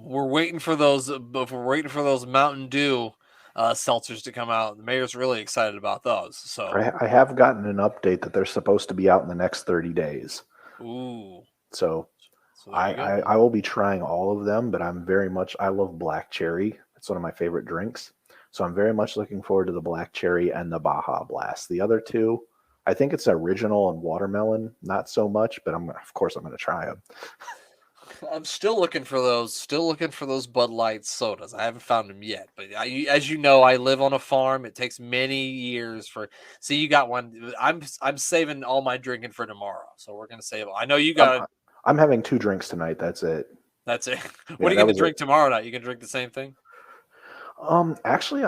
We're waiting for those. We're waiting for those Mountain Dew seltzers to come out. The mayor's really excited about those. So, I have gotten an update that they're supposed to be out in the next 30 days. ooh, So so there you go. I will be trying all of them, but I love black cherry. It's one of my favorite drinks. So I'm very much looking forward to the black cherry and the Baja Blast. The other two, I think it's original and watermelon, not so much, but of course I'm going to try them. I'm still looking for those. Still looking for those Bud Light sodas. I haven't found them yet. But as you know, I live on a farm. It takes many years for. See, you got one. I'm saving all my drinking for tomorrow. So we're gonna save. I know you got. I'm having 2 drinks tonight. That's it. That's it. Yeah, What are you gonna drink tomorrow night? You gonna drink the same thing? Actually,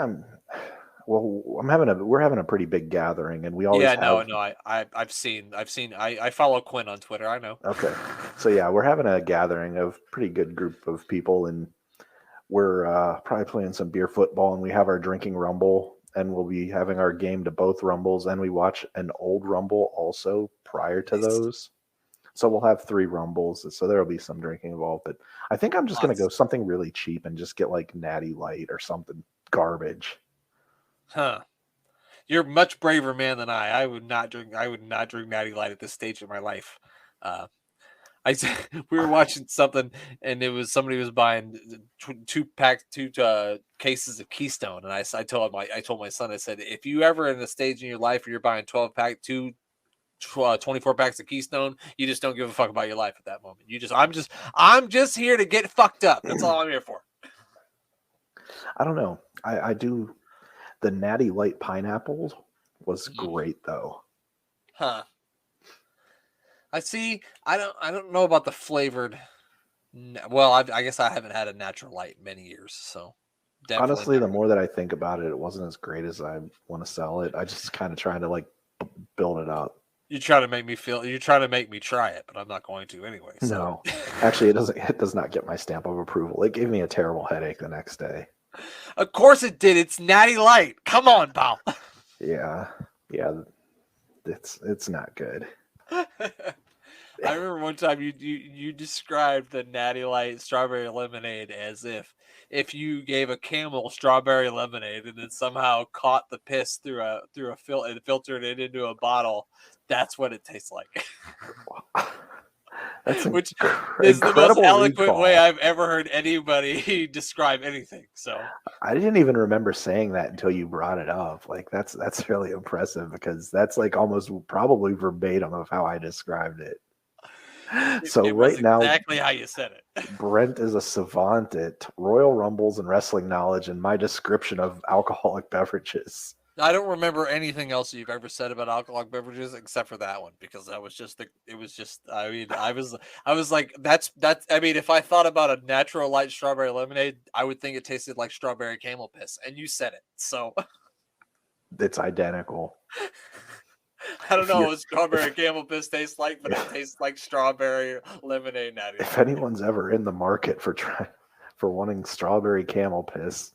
we're having a pretty big gathering, and we always Yeah, have. no. I've seen. I follow Quinn on Twitter. I know. Okay, so yeah, we're having a gathering of pretty good group of people, and we're probably playing some beer football, and we have our drinking rumble, and we'll be having our game to both rumbles, and we watch an old rumble also prior to Nice. those. So we'll have 3 rumbles, so there'll be some drinking involved. But I think I'm just gonna go something really cheap and just get like Natty Light or something garbage. Huh. You're a much braver man than I. I would not drink. I would not drink Natty Light at this stage of my life. We were watching something, and it was somebody was buying 2 cases of Keystone, and I told my son, I said, if you ever in a stage in your life where you're buying 24 packs of Keystone, you just don't give a fuck about your life at that moment. I'm just here to get fucked up. That's all I'm here for. I don't know. I do. The Natty Light pineapple was great though. Huh. I see. I don't know about the flavored. Well, I guess I haven't had a natural light in many years, so definitely Honestly, the never. more that I think about it, it wasn't as great as I want to sell it. I just kind of trying to like build it up. You're trying to make me feel. You're trying to make me try it, but I'm not going to anyway. So. No, actually, it doesn't. It does not get my stamp of approval. It gave me a terrible headache the next day. Of course it did. It's Natty Light. Come on, pal. Yeah, it's not good. I remember one time you described the Natty Light strawberry lemonade as if you gave a camel strawberry lemonade and then somehow caught the piss through a filter and filtered it into a bottle. That's what it tastes like. That's Which is the most eloquent way I've ever heard anybody describe anything. So I didn't even remember saying that until you brought it up. Like that's really impressive because that's like almost probably verbatim of how I described it. So it right now, exactly how you said it. Brent is a savant at Royal Rumbles and wrestling knowledge and my description of alcoholic beverages. I don't remember anything else you've ever said about alcoholic beverages except for that one because that was just I mean I was like that's I mean if I thought about a natural light strawberry lemonade I would think it tasted like strawberry camel piss and you said it so It's identical. I don't know what strawberry camel piss tastes like but it tastes like strawberry lemonade natty. If anyone's ever in the market for wanting strawberry camel piss,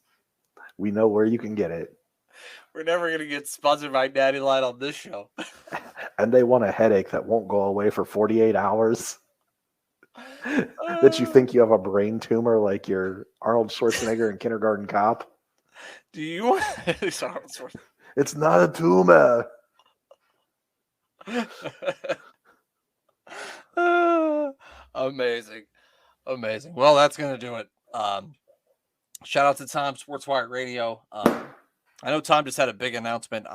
we know where you can get it. We're never going to get sponsored by Natty Light on this show. And they want a headache that won't go away for 48 hours. That you think you have a brain tumor like you're Arnold Schwarzenegger in Kindergarten Cop. Do you? It's not a tumor. Amazing. Well, that's going to do it. Shout out to Tom Sports Wire Radio. I know Tom just had a big announcement.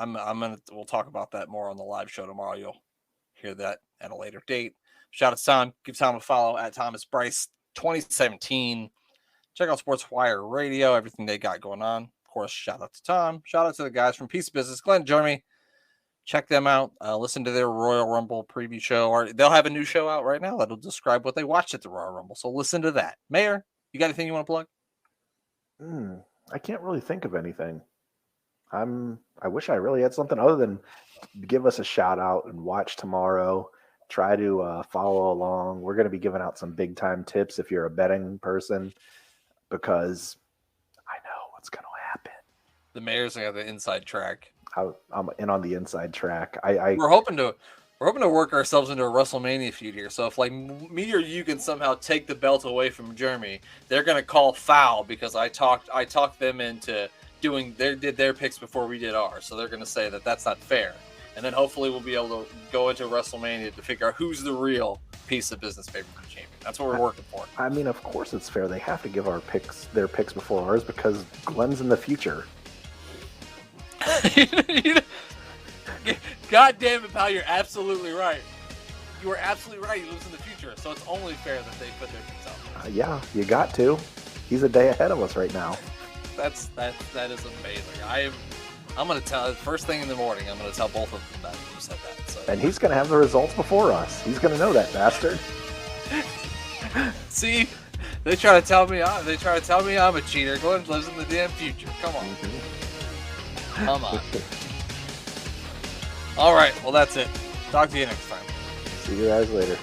We'll talk about that more on the live show tomorrow. You'll hear that at a later date. Shout out to Tom. Give Tom a follow at Thomas Bryce 2017. Check out Sports Wire Radio, everything they got going on. Of course, shout out to Tom. Shout out to the guys from Piece of Business. Glenn, join me. check them out. Listen to their Royal Rumble preview show. Or they'll have a new show out right now that'll describe what they watched at the Royal Rumble. So listen to that. Mayor, you got anything you want to plug? I can't really think of anything. I wish I really had something other than give us a shout out and watch tomorrow. Try to follow along. We're going to be giving out some big time tips if you're a betting person, because I know what's going to happen. The Mayor's got the inside track. I'm in on the inside track. We're hoping to work ourselves into a WrestleMania feud here. So if like me or you can somehow take the belt away from Jeremy, they're gonna call foul because I talked them into did their picks before we did ours. So they're gonna say that that's not fair. And then hopefully we'll be able to go into WrestleMania to figure out who's the real piece of business pay-per-view champion. That's what we're working for. I mean, of course it's fair. They have to give their picks before ours because Glenn's in the future. God damn it, pal, you're absolutely right. You are absolutely right. He lives in the future, so it's only fair that they put their picks out. Yeah, you got to. He's a day ahead of us right now. That is amazing. I'm gonna tell first thing in the morning. I'm gonna tell both of them that you said that. So. And he's gonna have the results before us. He's gonna know that bastard. See, they try to tell me I'm a cheater. Glenn lives in the damn future. Come on. Come on. All right. Well, that's it. Talk to you next time. See you guys later.